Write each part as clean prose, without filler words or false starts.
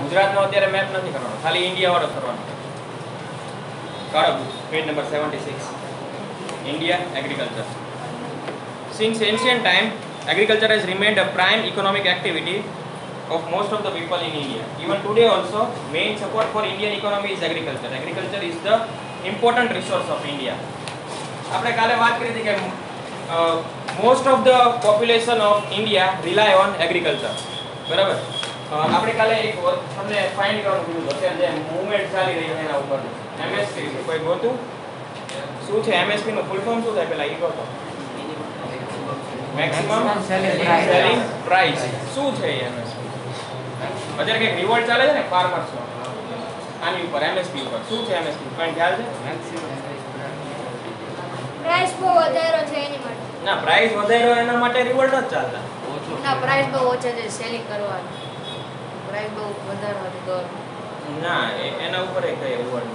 ગુજરાતનો અત્યારે મેપ નથી કરવાનો, ખાલી ઇન્ડિયા વાળો કરવાનો. કાળો book page number 76. India agriculture. Since ancient time, agriculture has remained a prime economic activity of most of the people in India. Even today also, main support for Indian economy is agriculture. Agriculture is the important resource of India. આપણે કાલે વાત કરી હતી કે most of the population of India rely on agriculture. બરાબર. આપણે કાલે એક તમને ફાઇન્ડ કરવાનું કીધું હતું અત્યારે જે મૂવમેન્ટ ચાલી રહી છે એના ઉપર MSP કોઈ ગોતું શું છે MSP નું ફૂલ ફોર્મ શું થાય પેલા ઈ કહો તો મેક્સિમમ સેલિંગ પ્રાઇસ શું છે MSP અત્યારે કઈક રિવોલ્ટ ચાલે છે ને ફાર્મર્સ નો આની ઉપર MSP ઉપર શું છે MSP કઈ ખ્યાલ છે પ્રાઇસ બહુ વધારે છે એની માટે ના પ્રાઇસ વધારે એના માટે રિવોલ્ટ જ ચાલતા ના પ્રાઇસ બહુ ઓછા છે સેલિંગ કરવાનું પ્રાઇસ બહુ વધારે હતી તો ના એના ઉપર એક કઈ રિવોલ્ટ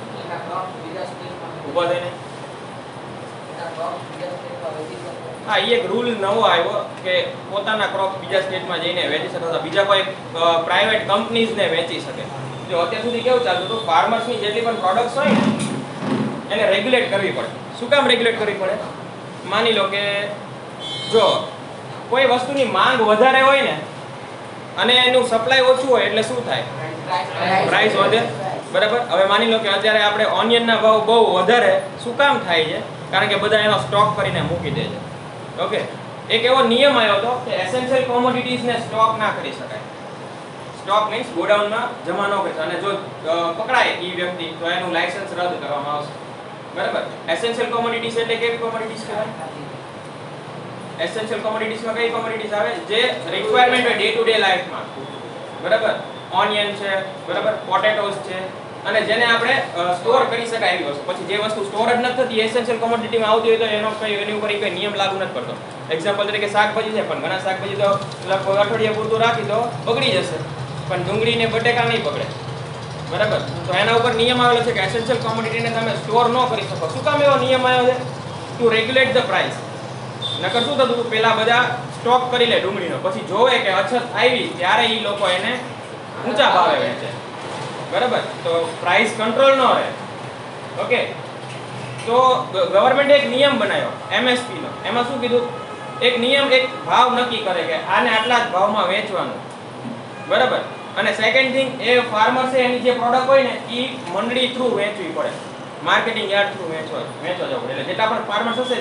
ઉભા થઈને હા એ એક રૂલ નવો આવ્યો કે પોતાના ક્રોપ બીજા સ્ટેટમાં જઈને વેચી શકે અથવા બીજા કોઈ પ્રાઇવેટ કંપનીઝને વેચી શકે. જો અત્યાર સુધી કેવું ચાલતું હતું ફાર્મર્સની જેટલી પણ પ્રોડક્ટ્સ હોય ને એને રેગ્યુલેટ કરવી પડે. શું કામ રેગ્યુલેટ કરવી પડે? માની લો કે જો કોઈ વસ્તુની માંગ વધારે હોય ને અને એનું સપ્લાય ઓછું હોય એટલે શું થાય? પ્રાઇસ વધે. બરાબર. હવે માની લો કે અત્યારે આપણે ઓનિયનના ભાવ બહુ વધારે શું કામ થાય છે? કારણ કે બધા એનો સ્ટોક કરીને મૂકી દે છે. ઓકે. એક એવો નિયમ આવ્યો હતો કે એસેન્શિયલ કોમોડિટીઝને સ્ટોક ના કરી શકાય. સ્ટોક મીન્સ ગોડાઉનમાં જમા ન કરી શકાય અને જો પકડાય એ વ્યક્તિ તો એનું લાયસન્સ રદ કરવામાં આવશે. બરાબર. એસેન્શિયલ કોમોડિટીઝ એટલે કેવી કોમોડિટીઝ કહેવાય? એસેન્શિયલ કોમોડિટીઝમાં કઈ કોમોડિટીઝ આવે જે રિક્વાયરમેન્ટ હોય ડે ટુ ડે લાઈફમાં. બરાબર. ઓનિયન છે, બરાબર, પોટેટોસ છે અને જેને આપણે સ્ટોર કરી શકાય એવી વસ્તુ. પછી જે વસ્તુ સ્ટોર જ નથી થતી એસેન્શિયલ કોમોડિટીમાં આવતી હોય તો એનો એની ઉપર કોઈ નિયમ લાગુ નથી પડતો. એક્ઝામ્પલ તરીકે શાકભાજી છે પણ ઘણા શાકભાજી તો અઠવાડિયા પૂરતું રાખી તો બગડી જશે પણ ડુંગળી ને બટેકા નહીં બગડે. બરાબર. તો એના ઉપર નિયમ આવેલો છે કે એસેન્શિયલ કોમોડિટીને તમે સ્ટોર ન કરી શકો. શું કામ એવો નિયમ આવ્યો છે? To regulate the price. નકર શું થતું પેલા બધા સ્ટોક કરી લે ડુંગળીનો પછી જોવે કે અછત આવી ત્યારે એ લોકો એને ઊંચા ભાવે વેચે. બરાબર. તો પ્રાઇસ કંટ્રોલ ન રહે. ઓકે. તો ગવર્નમેન્ટે એક નિયમ બનાવ્યો MSP નો. એમાં શું કીધું? એક નિયમ એક ભાવ નક્કી કરે કે આને આટલા જ ભાવમાં વેચવાનું. બરાબર. અને સેકન્ડ થિંગ એ ફાર્મર્સે એની જે પ્રોડક્ટ હોય ને એ મંડળી થ્રુ વેચવી પડે. માર્કેટિંગ યાર્ડ થ્રુ વેચવા જવું પડે. એટલે જેટલા પણ ફાર્મર્સ હશે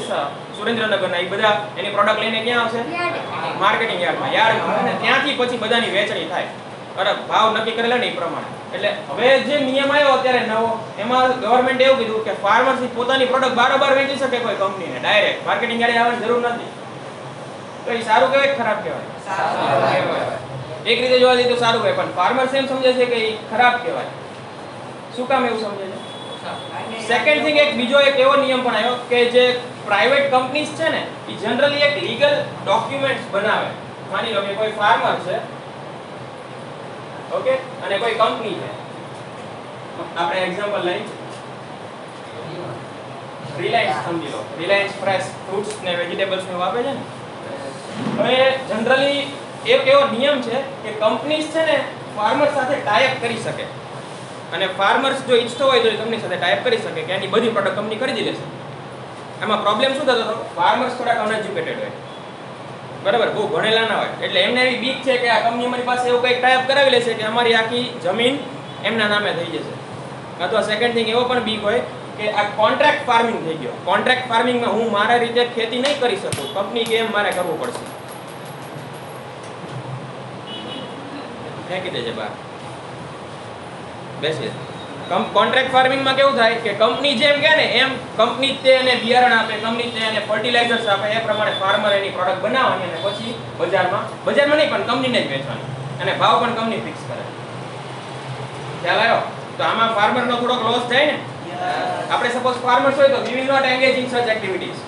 સુરેન્દ્રનગરના એ બધા એની પ્રોડક્ટ લઈને ક્યાં આવશે? માર્કેટિંગ યાર્ડમાં. અને ત્યાંથી પછી બધાની વેચણી થાય. બરાબર. ભાવ નક્કી કરેલા ને એ પ્રમાણે. એટલે હવે જે નિયમ આવ્યો અત્યારે નવો એમાં ગવર્નમેન્ટ એવું કીધું કે ફાર્મર્સ પોતાની પ્રોડક્ટ બારોબાર વેચી શકે કોઈ કંપનીને ડાયરેક્ટ માર્કેટિંગ યાર્ડે આવવાની જરૂર નથી. તો એ સારું કહેવાય કે ખરાબ કહેવાય? સારું કહેવાય. એક રીતે જોવા જઈએ તો સારું કહેવાય પણ ફાર્મર્સ એમ સમજે છે કે એ ખરાબ કહેવાય. શું કામ એવું સમજે છે? સેકન્ડ થિંગ એક બીજો એક એવો નિયમ પણ આવ્યો કે જે પ્રાઇવેટ કંપનીઝ છે ને એ જનરલી એક લીગલ ડોક્યુમેન્ટ્સ બનાવે. માની લો કે કોઈ ફાર્મર છે ઓકે અને કોઈ કંપની છે. આપણે એક્ઝામ્પલ લઈ રિલાયન્સ સમજી લો. રિલાયન્સ ફ્રેશ ફ્રૂટ્સ ને વેજીટેબલ્સ ને આપે છે ને. હવે જનરલી એક એવો નિયમ છે કે કંપનીઝ છે ને ફાર્મર સાથે ટાઈઅપ કરી શકે અને ફાર્મર્સ જો ઈચ્છતો હોય તો એ કંપની સાથે ટાઈઅપ કરી શકે કે એની બધી પ્રોડક્ટ કંપની ખરીદી લેશે. એમાં પ્રોબ્લેમ શું થતો હતો? ફાર્મર્સ થોડાક અનએજ્યુકેટેડ હોય. બરાબર. બહુ ભણેલા ના હોય એટલે એમને એવી બીક છે કે આ કંપની અમારી પાસે એવું કંઈક ટાઈપ કરાવી લેશે કે અમારી આખી જમીન એમના નામે થઈ જશે. અથવા સેકન્ડ થિંગ એવો પણ બીક હોય કે આ કોન્ટ્રાક્ટ ફાર્મિંગ થઈ ગયો. કોન્ટ્રાક્ટ ફાર્મિંગમાં હું મારા રીતે ખેતી નહીં કરી શકું. કંપની કે એમ મારે કરવું પડશે. ફેંકી દેજે બહાર બેસી. કોન્ટ્રાક્ટ ફાર્મિંગમાં કેવું થાય કે કંપની જેમ કહે ને એમ કંપની તે એને બિયારણ આપે, કંપની તે એને ફર્ટિલાઇઝર્સ આપે. એ પ્રમાણે ફાર્મર એની પ્રોડક્ટ બનાવવાની અને પછી બજારમાં નહીં પણ કંપનીને જ વેચવાની અને ભાવ પણ કંપની ફિક્સ કરે. ખ્યાલ આવ્યો? તો આમાં ફાર્મરનો થોડોક લોસ જાય ને. આપણે સપોઝ ફાર્મર્સ હોય તો we will not engage in such activities.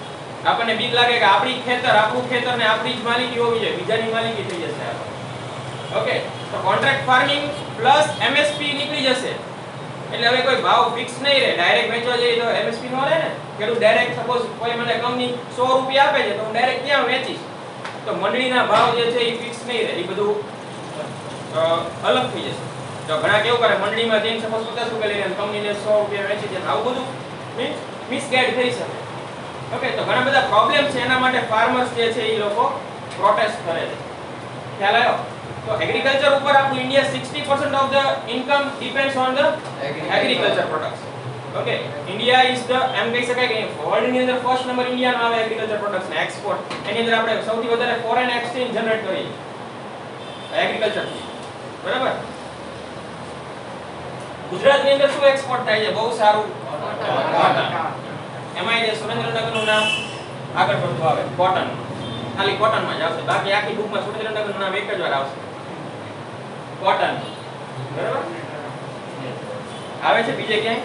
આપણને બીક લાગે કે આપણું ખેતર ને આપણી જ માલિકી હોવી જોઈએ, બીજાની માલિકી થઈ જશે આપણે. ઓકે. તો કોન્ટ્રાક્ટ ફાર્મિંગ પ્લસ MSP નીકળી જશે એટલે હવે કોઈ ભાવ ફિક્સ નહીં રહે. ડાયરેક્ટ વેચવા જઈએ તો MSP નો રહે ને. ખેડૂત ડાયરેક્ટ સપોઝ કોઈ મને કંપની 100 રૂપિયા આપે છે તો હું ડાયરેક્ટ ક્યાં વેચીશ? તો મંડળીના ભાવ જે છે એ ફિક્સ નહીં રહે. એ બધું અલગ થઈ જશે. તો ઘણા કેવું કરે મંડળીમાં જઈને સપોઝ 50 રૂપિયા લઈને કંપનીને 100 રૂપિયા વેચી દે, આવું બધું મિસગાઈડ થઈ શકે. ઓકે, તો ઘણા બધા પ્રોબ્લેમ છે, એના માટે ફાર્મર્સ જે છે એ લોકો પ્રોટેસ્ટ કરે છે. ખ્યાલ આવ્યો? તો એગ્રીકલ્ચર ઉપર આપણું India 60% of the income depends on the agriculture products. Okay, India is the એમ કહી શકાય કે વર્લ્ડ ની અંદર ફર્સ્ટ નંબર ઇન્ડિયાનો આવે એગ્રીકલ્ચર પ્રોડક્ટ્સ ને એક્સપોર્ટ. એની અંદર આપણે સૌથી વધારે ફોરેન એક્સચેન્જ જનરેટ કરીએ એગ્રીકલ્ચર થી. બરાબર? ગુજરાતની અંદર શું એક્સપોર્ટ થાય છે? બહુ સારું કોટન. એમાં જે સુરેન્દ્રનગરનું નામ આગળ પડતું આવે કોટન, ખાલી કોટનમાં જ આવશે, બાકી આખી બુકમાં સુરેન્દ્રનગરનું નામ એક જ વાર આવશે, કોટન. બરાબર? આવે છે બીજે ક્યાંય?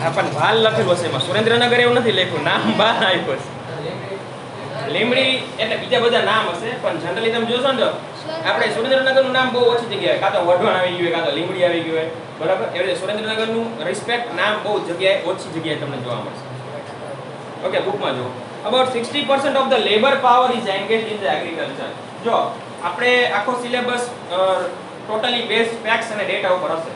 હા, પણ ભાલ લખેલું હશે એમાં, સુરેન્દ્રનગર એવું નથી લખ્યું, નામ બહાર આવ્યું છે. લીમડી એટલે બીજા બધા નામ હશે, પણ જનરલી તમે જોશો ને તો આપણે સુરેન્દ્રનગરનું નામ બહુ ઓછી જગ્યાએ, કાં તો વઢવાણ આવી ગયું હોય, કાં તો લીમડી આવી ગયું હોય. બરાબર? એવી રીતે સુરેન્દ્રનગરનું રિસ્પેક્ટ નામ બહુ જગ્યાએ ઓછી જગ્યાએ તમને જોવા મળશે. ઓકે, બુકમાં જો about 60% of the labor power is engaged in the agriculture. જો આપણે આખો સિલેબસ ટોટલી બેઝ ફેક્ટ્સ અને ડેટા ઉપર હશે,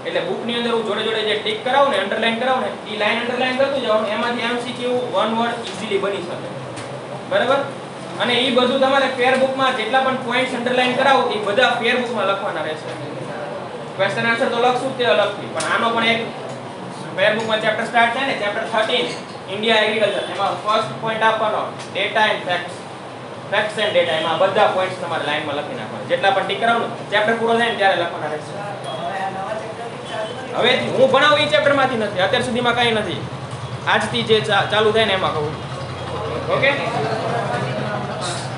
એટલે બુકની અંદર હું જોડે જોડે જે ટિક કરાવું ને, અંડરલાઈન કરાવું ને, એ લાઈન અંડરલાઈન કરતું જાવ, એમાંથી MCQ વન વર્ડ ઈઝીલી બની શકે. બરાબર? અને એ બધું તમારે ફેર બુકમાં જેટલા પણ પોઈન્ટ્સ અંડરલાઈન કરાવો એ બધા ફેર બુકમાં લખવાના રહેશે. ક્વેશ્ચન આન્સર તો લખશું તે અલગથી, પણ આનો પણ એક ફેર બુકમાં ચેપ્ટર સ્ટાર્ટ થાય ને, ચેપ્ટર 13 ઇન્ડિયા એગ્રીકલ્ચર, એમાં ફર્સ્ટ પોઈન્ટ આપવાનો data and facts. Facts and data, એમાં બધા પોઈન્ટ્સ તમારે લાઈનમાં લખી નાખવાના. જેટલા પણ ટીક કરાવો ને, ચેપ્ટર પૂરો થાય ને ત્યારે લખવાના રહેશે. હવે હું ભણાવું એ ચેપ્ટરમાંથી નથી, અત્યાર સુધીમાં કાંઈ નથી, આજથી જે ચાલુ થાય ને એમાં કહું. ઓકે,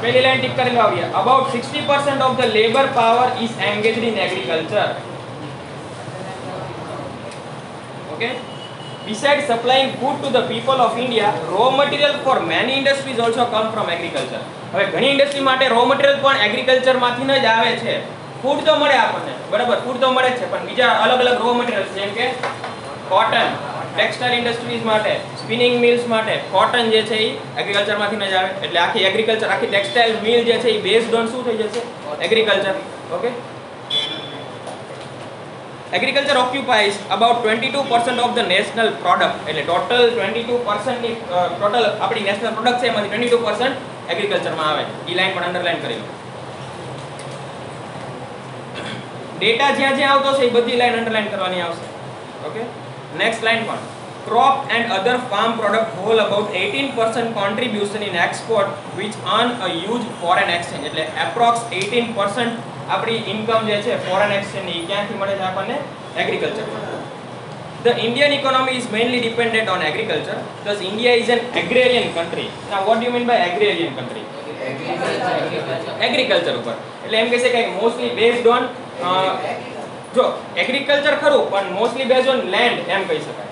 પહેલી લાઈન ટિક કરી લાવીએ. about 60% of the labor power is engaged in agriculture. Okay, besides supplying food to the people of India, raw material for many industries also come from agriculture. હવે ઘણી ઇન્ડસ્ટ્રી માટે row material પણ agriculture માંથી જ આવે છે. Food તો મળે આપણને, બરાબર, ફૂડ તો મળે છે, પણ બીજા અલગ અલગ રો મટીરીયલ જેમ કે કોટન, ટેક્સટાઇલ ઇન્ડસ્ટ્રીઝ માટે, સ્પિનિંગ મિલ્સ માટે કોટન જે છે એ એગ્રીકલ્ચર માંથી જ આવે. એટલે આખી એગ્રીકલ્ચર, આખી ટેક્સટાઇલ મિલ જે છે એ બેઝડ ઓન શું થઈ જશે? Agriculture. Okay, agriculture occupies about 22% of the national product. એટલે ટોટલ 22% ની ટોટલ આપણી નેશનલ પ્રોડક્ટ છે એમાંથી 22% એગ્રીકલ્ચર માં આવે છે. ઈ લાઈન પણ અંડરલાઈન કરી લો. ડેટા જ્યાં જ્યાં આવતો છે એ બધી લાઈન અંડરલાઈન કરવાની આવશે. ઓકે, નેક્સ્ટ લાઈન પણ crop and other farm product hold about 18% contribution in export which earn a huge foreign exchange. એટલે approx 18% આપણી ઇન્કમ જે છે ફોરેન એક્સચેન્જ ની ક્યાંથી મળે છે આપણને? Agriculture. The Indian economy is mainly dependent on agriculture. Thus India is an agrarian country. Now what do you mean by agrarian country? Agriculture ઉપર. એટલે એમ કહે છે કે મોસ્ટલી બેઝડ ઓન જો એગ્રીકલ્ચર ખરું પણ મોસ્ટલી બેઝડ ઓન લેન્ડ એમ કહી શકાય.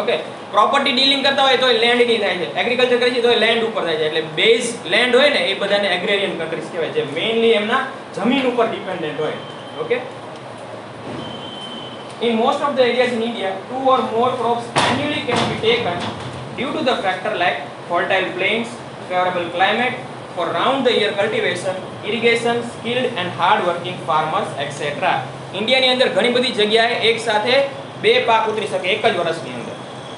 ઓકે, પ્રોપર્ટી ડીલિંગ કરતા હોય તો લેન્ડ ની થાય છે, એગ્રીકલ્ચર કરી છે તો લેન્ડ ઉપર થાય છે. એટલે બેઝ લેન્ડ હોય ને એ બધાને એગ્રેરિયન કન્ટ્રીઝ કહેવાય છે, મેઇનલી એમના જમીન ઉપર ડિપેન્ડન્ટ હોય. Okay, in most of the areas in India 2 or more crops annually can be taken due to the factor like fertile plains, favorable climate for round the year cultivation, irrigation, skilled and hard working farmers etc. India ની અંદર ઘણી બધી જગ્યાએ એક સાથે બે પાક ઉતરી શકે એક જ વર્ષની અંદર.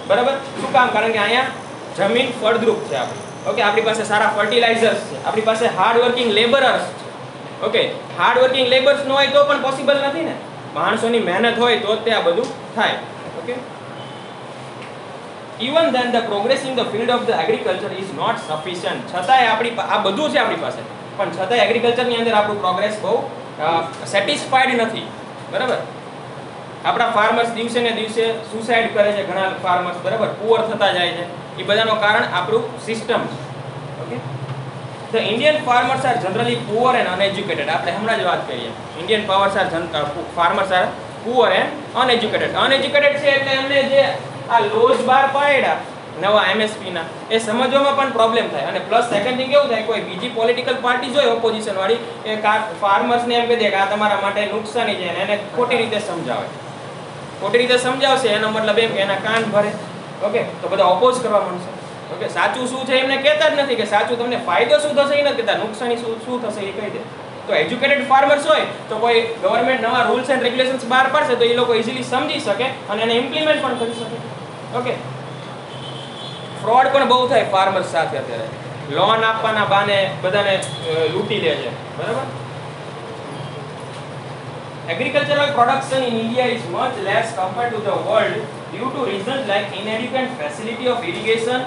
બરાબર? શું કામ? કારણ કે અહીંયા જમીન ફળદ્રુપ છે આપણી. ઓકે, આપણી પાસે સારા ફર્ટિલાઇઝર્સ છે, આપણી પાસે હાર્ડ વર્કિંગ લેબરર્સ છે. ઓકે, હાર્ડ વર્કિંગ લેબર્સ ન હોય તો પણ પોસિબલ નથી ને, માણસોની મહેનત હોય તો જ તે આ બધું થાય. Okay, even then the progress in the field of the agriculture is not sufficient. છતાંય આપણી આ બધું છે આપણી પાસે, પણ છતાંય એગ્રીકલ્ચર ની અંદર આપણું પ્રોગ્રેસ બહુ સેટિસ્ફાઈડ નથી. બરાબર? આપણા ફાર્મર્સ દિવસે ને દિવસે સુસાઇડ કરે છે, ઘણા ફાર્મર્સ, બરાબર, પુઅર થતા જાય છે. એ બધાનો કારણ આપણું સિસ્ટમ છે. Okay, the Indian farmers are generally poor and uneducated. આપણે હમણાં જ વાત કરીએ, Indian farmers are poor and uneducated. Uneducated છે એટલે એમને જે આ લોઝ બાર પાડ્યા નવા MSP ના એ સમજવામાં પણ પ્રોબ્લેમ થાય. અને પ્લસ સેકન્ડ થિંગ એવું થાય, કોઈ બીજી પોલિટિકલ પાર્ટી હોય ઓપોઝિશન વાળી એ ફાર્મર્સ ને એમ કહી દે કે આ તમારા માટે નુકસાની છે, એને ખોટી રીતે સમજાવે. ખોટી રીતે સમજાવશે એનો મતલબ એમ કે એના કાન ભરે. ઓકે, તો બધા ઓપોઝ કરવા માંડશે. ઓકે, સાચું શું છે એમને કહેતા જ નથી, કે સાચું તમને ફાયદો શું થશે એ નથી કહેતા, નુકસાની શું થશે એ કહી દે. તો એજ્યુકેટેડ ફાર્મર્સ હોય તો કોઈ ગવર્મેન્ટ નવા રૂલ્સ એન્ડ રેગ્યુલેશન્સ બહાર પાડશે તો એ લોકો ઇઝીલી સમજી શકે અને એને ઇમ્પ્લિમેન્ટ પણ કરી શકે. ઓકે, ફ્રોડ પણ બહુ થાય ફાર્મર્સ સાથે અત્યારે, લોન આપવાના બહાને બધાને લૂંટી લે છે, બરાબર. Agricultural production in India is much less compared to the world due to reasons like inadequate facility of irrigation,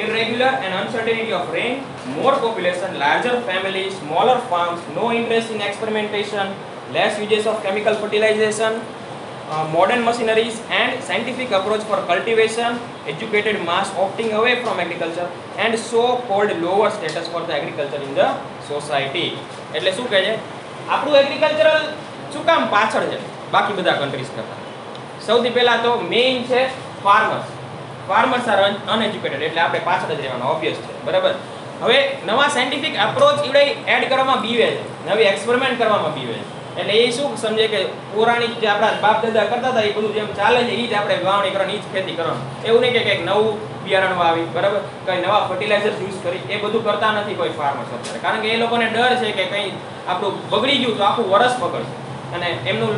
irregular and uncertainty of rain, more population, larger families, smaller farms, no interest in experimentation, less uses of chemical fertilization, modern machineries and scientific approach for cultivation, educated mass opting away from agriculture and so-called lower status for the agriculture in the society. એટલે શું કહે છે, આપણું agricultural શું કામ પાછળ છે બાકી બધા કન્ટ્રીઝ કરતા? સૌથી પહેલા તો મેઇન છે ફાર્મર્સ આર અનએજ્યુકેટેડ, એટલે આપણે પાછળ જ રહેવાનું, ઓબ્વિયસ છે, બરાબર. હવે નવા સાયન્ટિફિક એપ્રોચ ઈવડે એડ કરવામાં બીવે છે, નવી એક્સપેરિમેન્ટ કરવામાં બીવે છે. એટલે એ શું સમજે કે પૌરાણિક જે આપણા બાપ દાદા કરતા હતા એ બધું જેમ ચાલે છે એ જ આપણે વાવણી કરવાની, એ જ ખેતી કરવાનું. એવું નહીં કે કંઈક નવું બિયારણ વાવી, બરાબર, કંઈ નવા ફર્ટિલાઇઝર્સ યુઝ કરી, એ બધું કરતા નથી કોઈ ફાર્મર્સ અત્યારે. કારણ કે એ લોકોને ડર છે કે કંઈ આપણું બગડી ગયું તો આખું વરસ બગડશે, અને એમનું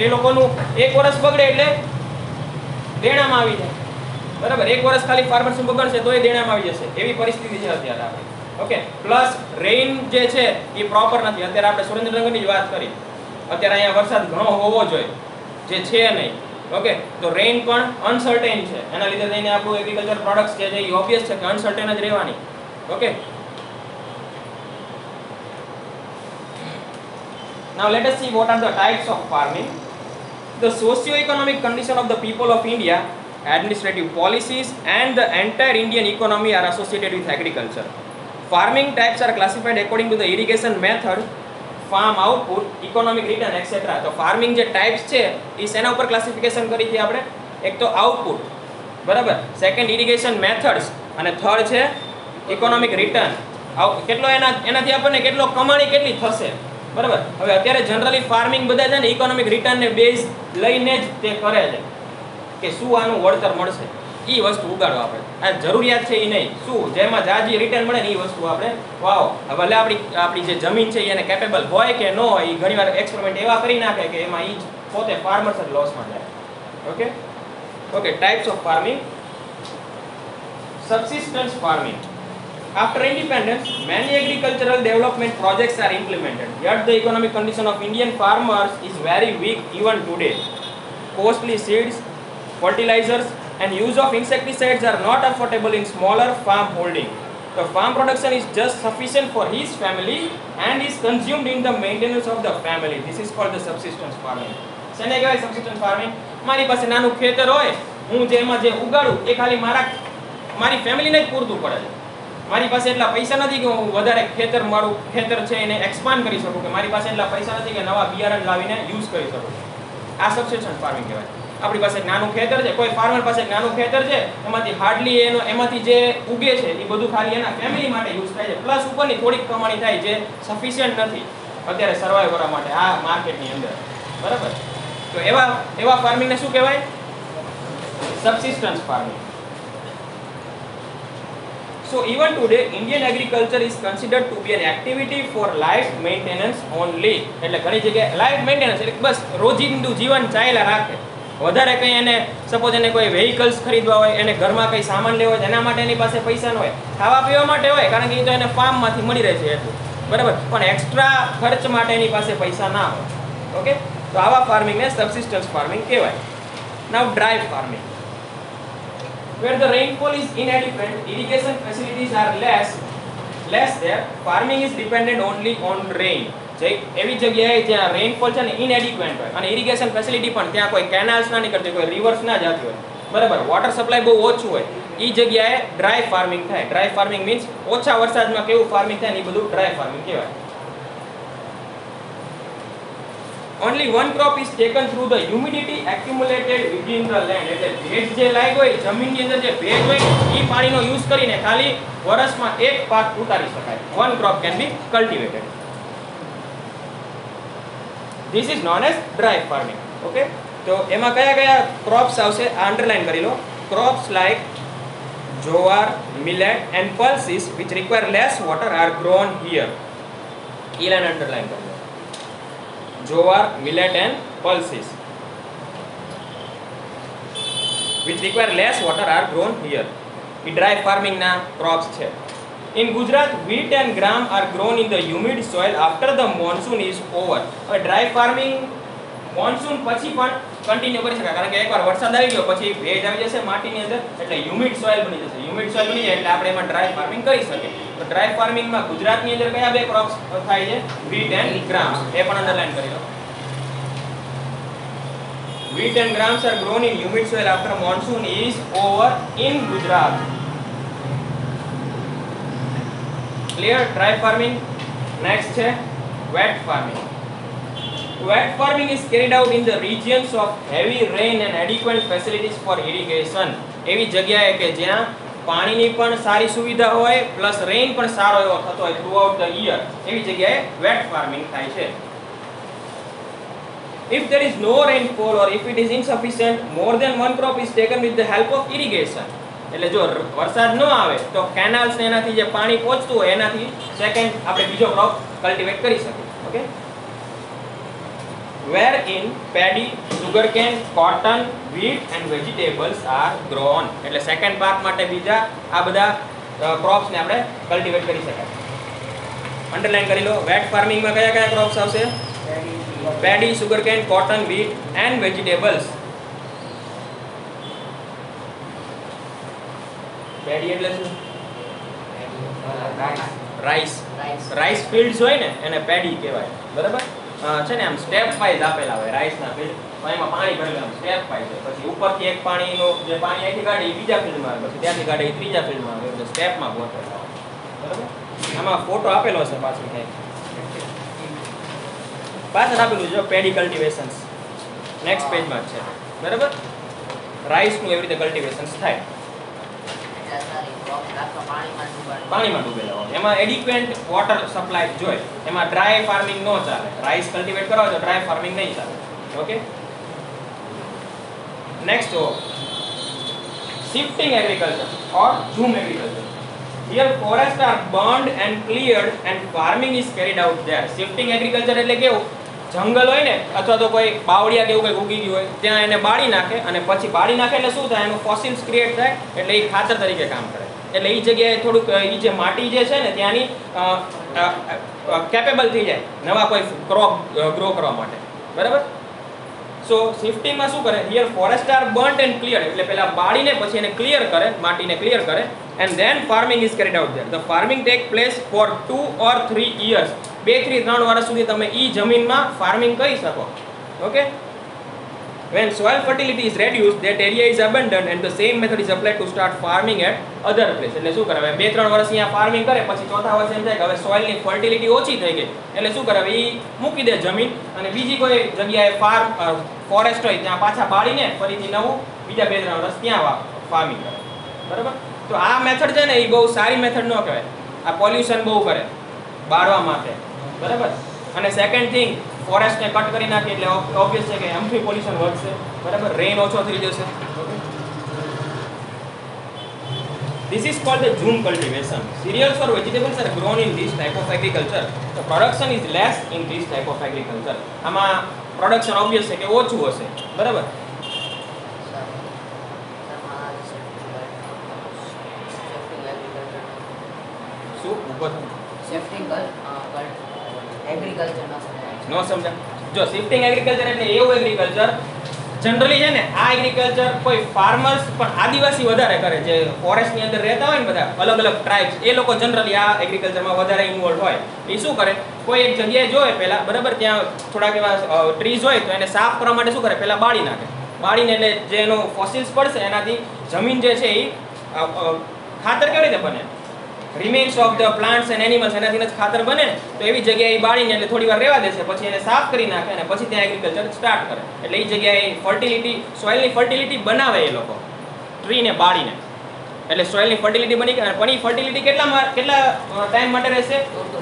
એ લોકોનું એક વર્ષ બગડે એટલે દેણામાં આવી જાય, બરાબર. એક વર્ષ ખાલી ફાર્મર્સ બગડશે તો એ દેણામાં આવી જશે, એવી પરિસ્થિતિ છે અત્યારે આપણે. ઓકે, પ્લસ રેઇન જે છે એ પ્રોપર નથી. અત્યારે આપણે સુરેન્દ્રનગરની જ વાત કરી, અત્યારે અહીંયા વરસાદ ઘણો હોવો જોઈએ, જે છે નહીં. ઓકે, તો રેઇન પણ અનસર્ટેન છે, એના લીધે થઈને આપણું એગ્રીકલ્ચર પ્રોડક્ટ્સ જે છે એ ઓબ્વિયસ છે કે અનસર્ટેન જ રહેવાની. Okay, now let us see what are the types of farming. The socio-economic condition of the people of India, administrative policies and the entire Indian economy are associated with agriculture. Farming types are classified according to the irrigation method, farm output, economic return etc. તો farming જે types છે એ શેના ઉપર classification કરી છે આપણે? એક તો આઉટપુટ, બરાબર, સેકન્ડ ઇરિગેશન મેથડ્સ અને થર્ડ છે ઇકોનોમિક રિટર્ન. કેટલો એનાથી આપણને કેટલો કમાણી કેટલી થશે, બરાબર. હવે અત્યારે જનરલી ફાર્મિંગ બધા છે ને ઇકોનોમિક રિટર્ન ને બેઝ લઈને જ તે કરે છે કે શું આનું વળતર મળશે, એ વસ્તુ ઉગાડો આપણે. આ જરૂરિયાત છે એ નહીં, શું જેમાં જાજી રિટર્ન મળે ને એ વસ્તુ આપણે વાવો. ભલે આપણી જે જમીન છે એને કેપેબલ હોય કે ન હોય, એ ઘણીવાર એક્સપેરિમેન્ટ એવા કરી નાખે કે એમાં એ જ પોતે ફાર્મર્સ જ લોસમાં જાય. Okay, types of farming. Subsistence farming. After independence, many agricultural development projects are implemented. Yet the economic condition of Indian farmers is very weak even today. Costly seeds, fertilizers and use of insecticides are not affordable in smaller farm holding. The farm production is just sufficient for his family and is consumed in the maintenance of the family. This is called the subsistence farming. શેને કહેવાય subsistence farming? મારી પાસે નાનું ખેતર હોય, હું જેમાં જે ઉગાડું એ ખાલી મારી ફેમિલીને જ પૂરતું પડે છે. મારી પાસે એટલા પૈસા નથી કે હું વધારે મારું ખેતર છે એને એક્સપાન્ડ કરી શકું, કે મારી પાસે એટલા પૈસા નથી કે નવા બિયારણ લાવીને યુઝ કરી શકું. આ સબસિસ્ટન્સ ફાર્મિંગ કહેવાય. આપણી પાસે નાનું ખેતર છે, કોઈ ફાર્મર પાસે નાનું ખેતર છે, એમાંથી હાર્ડલી એમાંથી જે ઉગે છે એ બધું ખાલી એના ફેમિલી માટે યુઝ થાય છે, પ્લસ ઉપરની થોડીક કમાણી થાય જે સફિશિયન્ટ નથી અત્યારે સર્વાઈવ કરવા માટે આ માર્કેટની અંદર, બરાબર. તો એવા ફાર્મિંગને શું કહેવાય? સબસિસ્ટન્સ farming. So even today Indian agriculture is considered to be an activity for life maintenance only. એટલે ઘણી જગ્યાએ લાઈફ મેન્ટેનન્સ એટલે બસ રોજિંદુ જીવન ચાલ્યા રાખે. વધારે કંઈ એને સપોઝ એને કોઈ વેહિકલ્સ ખરીદવા હોય, એને ઘરમાં કંઈ સામાન લેવો હોય, એના માટે એની પાસે પૈસા ન હોય, ખાવા પીવા માટે હોય કારણ કે એ તો એને ફાર્મમાંથી મળી રહે છે એટલું, બરાબર, પણ એક્સ્ટ્રા ખર્ચ માટે એની પાસે પૈસા ના હોય. ઓકે, તો આવા ફાર્મિંગને સબસિસ્ટન્સ ફાર્મિંગ કહેવાય. Now dry farming. Where the rainfall is inadequate, irrigation facilities are less there, farming is dependent only on rain. એવી જગ્યાએ જ્યાં રેઇનફોલ છે ને ઇનએડિક્વેટ હોય અને ઇરિગેશન ફેસિલિટી પણ ત્યાં કોઈ કેનાલ્સ ના નીકળતી, કોઈ રિવર્સ ના જતી હોય, બરાબર, વોટર સપ્લાય બહુ ઓછું હોય, એ જગ્યાએ ડ્રાય ફાર્મિંગ થાય. ડ્રાય ફાર્મિંગ મીન્સ ઓછા વરસાદમાં કેવું ફાર્મિંગ થાય ને એ બધું ડ્રાય ફાર્મિંગ કહેવાય. Only one crop is taken through the humidity accumulated within the land. એટલે ભેજ જે લાગ્યો હોય જમીનની અંદર, જે ભેજ હોય એ પાણીનો યુઝ કરીને ખાલી વર્ષમાં એક પાક ઉતારી શકાય. One crop can be cultivated. This is known as dry farming. Okay, તો એમાં કયા ક્રોપ્સ આવશે આ અંડરલાઈન કરી લો. Crops like jowar, millet and pulses which require less water are grown here. E line underline कर लो. Jowar, millet and pulses which require less water are grown here. A dry farming ના crops છે. In Gujarat, wheat and gram are grown in the humid soil after the monsoon is over. હવે dry farming monsoon પછી પણ continue કરી શકાય, કારણ કે એકવાર વરસાદ આવી ગયો પછી ભેજ આવી જશે માટીની અંદર, એટલે હ્યુમિડ સોઇલ બની જશે. હ્યુમિડ સોઇલ બની જાય એટલે આપણે એમાં ડ્રાય ફાર્મિંગ કરી શકીએ. તો ડ્રાય ફાર્મિંગમાં ગુજરાતની અંદર કયા બે ક્રોપ્સ થાય છે? wheat and grams. એ પણ અંડરલાઈન કરી લો. wheat and grams are grown in humid soil after monsoon is over in Gujarat. Clear? Dry farming. Next છે wet farming. Wet farming is carried out in the regions of heavy rain and adequate facilities for irrigation. એવી જગ્યાએ કે જ્યાં પાણીની પણ સારી સુવિધા હોય પ્લસ રેઇન પણ સારો એવો થતો હોય થ્રુઆઉટ ધ યર, એવી જગ્યાએ વેટ ફાર્મિંગ થાય છે. If there is no rainfall or if it is insufficient, more than one crop is taken with the help of irrigation. એટલે જો વરસાદ ન આવે તો કેનાલ્સ ને એનાથી જે પાણી પહોંચતું હોય એનાથી સેકન્ડ આપણે બીજો ક્રોપ કલ્ટિવેટ કરી શકીએ. Okay, wherein paddy, sugarcane, cotton, wheat and vegetables are grown. એટલે સેકન્ડ પાર્ટ માટે બીજા આ બધા ક્રોપ્સ ને આપણે કલ્ટિવેટ કરી શકાય. અંડરલાઈન કરી લો. વેટ ફાર્મિંગ માં કયા કયા ક્રોપ્સ આવશે? paddy, sugarcane, cotton, wheat and vegetables. paddy એટલે શું? રાઈસ ફિલ્ડ્સ હોય ને એને પેડી કહેવાય. બરાબર છે ને? આમ સ્ટેપ વાઇઝ આપેલા હોય રાઈસ ના ફિલ્ડ, એમાં પાણી ભરેલું આમ સ્ટેપ વાઇઝ હોય. પછી ઉપરથી એક પાણીનો જે પાણી અહીંથી કાઢે એ બીજા ફિલ્ડમાં આવે, પછી ત્યાંથી કાઢે એ ત્રીજા ફિલ્ડમાં આવે, એટલે સ્ટેપમાં ગોઠવેલા હોય. બરાબર? આમાં ફોટો આપેલો છે પાછળ ક્યાંક, પાછળ આપેલું જો પેડી કલ્ટિવેશન્સ નેક્સ્ટ પેજમાં જ છે. બરાબર? રાઈસનું એવી રીતે કલ્ટિવેશન્સ થાય. પાણીમાં ડૂબેલા હોય એમાં એડિક્વેન્ટ વોટર સપ્લાય જોઈએ. એમાં ડ્રાય ફાર્મિંગ નો ચાલે. રાઈસ કલ્ટિવેટ કરવા હોય તો ડ્રાય ફાર્મિંગ નહીં ચાલે. Okay, next shifting agriculture or zoom agriculture. Here forests are burned and cleared and farming is carried out there. Shifting agriculture એટલે કેવું? જંગલ હોય ને અથવા તો કોઈ બાવળિયા કે એવું કંઈક ઉગી ગયું હોય ત્યાં એને બાળી નાખે, અને પછી બાળી નાખે એટલે શું થાય? એનું ફોસિલ્સ ક્રિએટ થાય, એટલે એ ખાતર તરીકે કામ કરે. એટલે એ જગ્યાએ થોડુંક એ જે માટી જે છે ને ત્યાંની કેપેબલ થઈ જાય નવા કોઈ ક્રોપ ગ્રો કરવા માટે. બરાબર? સો શિફ્ટિંગમાં શું કરે? Here forest are burnt and clear, એટલે પહેલા બાળીને પછી એને ક્લિયર કરે, માટીને ક્લિયર કરે, and then farming is carried out there. The farming take place for 2 or 3 years. 2 થી 3 વર્ષ સુધી તમે ઈ જમીનમાં ફાર્મિંગ કરી શકો. Okay, when soil fertility is reduced, that area is abandoned and the same method is applied to start farming at other place. એટલે શું કરે? 2-3 વર્ષ અહીંયા ફાર્મિંગ કરે, પછી ચોથા વર્ષે એમ થાય કે હવે સોઇલની ફર્ટિલિટી ઓછી થઈ ગઈ, એટલે શું કરે? ઈ મૂકી દે જમીન, અને બીજી કોઈ જગ્યાએ ફોરેસ્ટ હોય ત્યાં પાછા બાળીને ફરીથી નવું બીજા 2-3 વર્ષ ત્યાં ફાર્મિંગ કરે. બરાબર? તો આ મેથડ છે ને એ બહુ સારી મેથડ ન કહેવાય. આ પોલ્યુશન બહુ કરે બાળવા માટે. બરાબર? અને સેકન્ડ થિંગ, ફોરેસ્ટને કટ કરી નાખી એટલે ઓબ્વિયસ છે કે એમથી પોલ્યુશન વધશે. બરાબર? રેન ઓછો થઈ જશે. This is called the zoom cultivation. Cereals or vegetables are grown in this type of agriculture. The production is less in this type of agriculture. આમાં પ્રોડક્શન ઓબ્વિયસ છે કે ઓછું હશે. બરાબર? શું ઉભો થયો? નો સમજા? જો શિફ્ટિંગ એગ્રીકલ્ચર એટલે એવું એગ્રીકલ્ચર જનરલી છે ને, આ એગ્રીકલ્ચર કોઈ ફાર્મર્સ પણ આદિવાસી વધારે કરે, જે ફોરેસ્ટની અંદર રહેતા હોય ને બધા અલગ અલગ ટ્રાઇબ્સ, એ લોકો જનરલી આ એગ્રીકલ્ચરમાં વધારે ઇન્વોલ્વ હોય. એ શું કરે? કોઈ એક જગ્યાએ જોવે પહેલા, બરાબર, ત્યાં થોડાક એવા ટ્રીઝ હોય તો એને સાફ કરવા માટે શું કરે? પહેલા બાળી નાખે. બાળીને એટલે જે એનો ફોસિલ્સ પડશે એનાથી જમીન જે છે એ ખાતર કેવી રીતે બને? Remains of the plants and animals, એનાથી જ ખાતર બને ને. તો એવી જગ્યાએ બાળીને એટલે થોડી વાર રહેવા દેશે, પછી એને સાફ કરી નાખે અને પછી ત્યાં એગ્રીકલ્ચર સ્ટાર્ટ કરે. એટલે એ જગ્યાએ ફર્ટિલિટી, સોઇલની ફર્ટિલિટી બનાવે એ લોકો ટ્રીને બાળીને. એટલે સોઇલની ફર્ટિલિટી બની ગઈ. પણ એ ફર્ટિલિટી કેટલા ટાઈમ માટે રહેશે?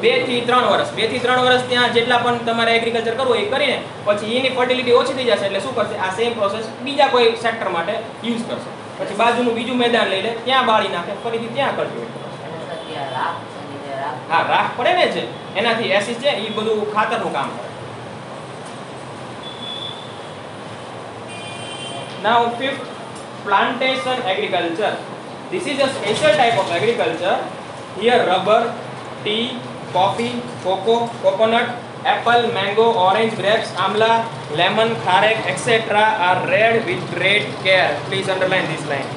2 થી 3 વર્ષ. 2 થી 3 વર્ષ ત્યાં જેટલા પણ તમારે એગ્રીકલ્ચર કરવું એ કરીને પછી એની ફર્ટિલિટી ઓછી થઈ જશે, એટલે શું કરશે? આ સેમ પ્રોસેસ બીજા કોઈ સેક્ટર માટે યુઝ કરશે. પછી બાજુનું બીજું મેદાન લઈ લે, ત્યાં બાળી નાખે, ફરીથી ત્યાં કલ્ટિવેટ કરે. હા, રાખ પડે ને છે એનાથી એસિડ છે એ બધું ખાતરનું કામ કરે. Now fifth, plantation agriculture. This is a special type of agriculture. Here rubber, tea, coffee, cocoa, coconut, apple, mango, orange, grapes, amla, lemon, kharek, etc. are reared with great care. Please underline this line.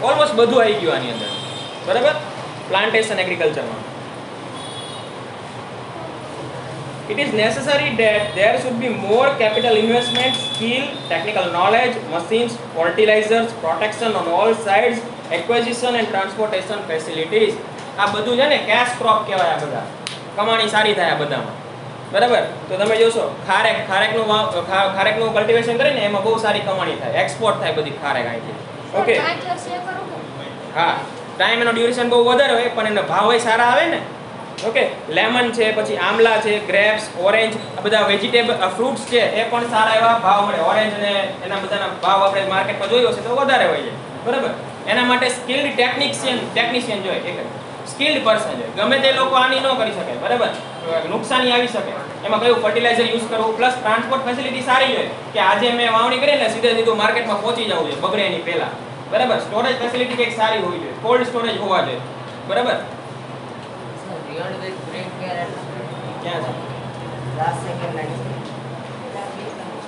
Almost બધું આવી ગયું આની અંદર, બરાબર? Plantation એગ્રીકલ્ચરમાં it is necessary that there should be more capital investment, skill, technical knowledge, machines, fertilizers, protection on all sides, acquisition and transportation facilities. આ બધું છે ને કેશ ક્રોપ કહેવાય. આ બધા કમાણી સારી થાય આ બધામાં, બરાબર? તો તમે જોશો ખારેકનું કલ્ટિવેશન કરીને એમાં બહુ સારી કમાણી થાય, એક્સપોર્ટ થાય બધી ખારેક અહીંથી. ઓકે, હા, ટાઈમ એનો ડ્યુરેશન બહુ વધારે હોય પણ એનો ભાવ સારા આવે ને. ઓકે, લેમન છે, પછી આમલા છે, ગ્રેપ્સ, ઓરેન્જ, આ બધા વેજીટેબલ ફ્રૂટ્સ છે એ પણ સારા એવા ભાવ મળે. ઓરેન્જ ને એના બધાના ભાવ આપણે માર્કેટમાં જોયો હશે તો વધારે હોય છે, બરાબર? એના માટે સ્કિલ્ડ ટેકનિશિયન જોઈએ, એક સ્કિલ્ડ પર્સન જોઈએ. ગમે તે લોકો આની ન કરી શકે, બરાબર? નુકસાની આવી શકે. એમાં કયું ફર્ટિલાઇઝર યુઝ કરવું, પ્લસ ટ્રાન્સપોર્ટ ફેસિલિટી સારી જોઈએ કે આજે મેં વાવણી કરી એટલે સીધું માર્કેટમાં પહોંચી જવું જોઈએ બગડે એની પહેલા, બરાબર? સ્ટોરેજ ફેસિલિટી કંઈક સારી હોવી જોઈએ, કોલ્ડ સ્ટોરેજ હોવા જોઈએ, બરાબર? Reared with great care. ક્યાં છે? Last second line.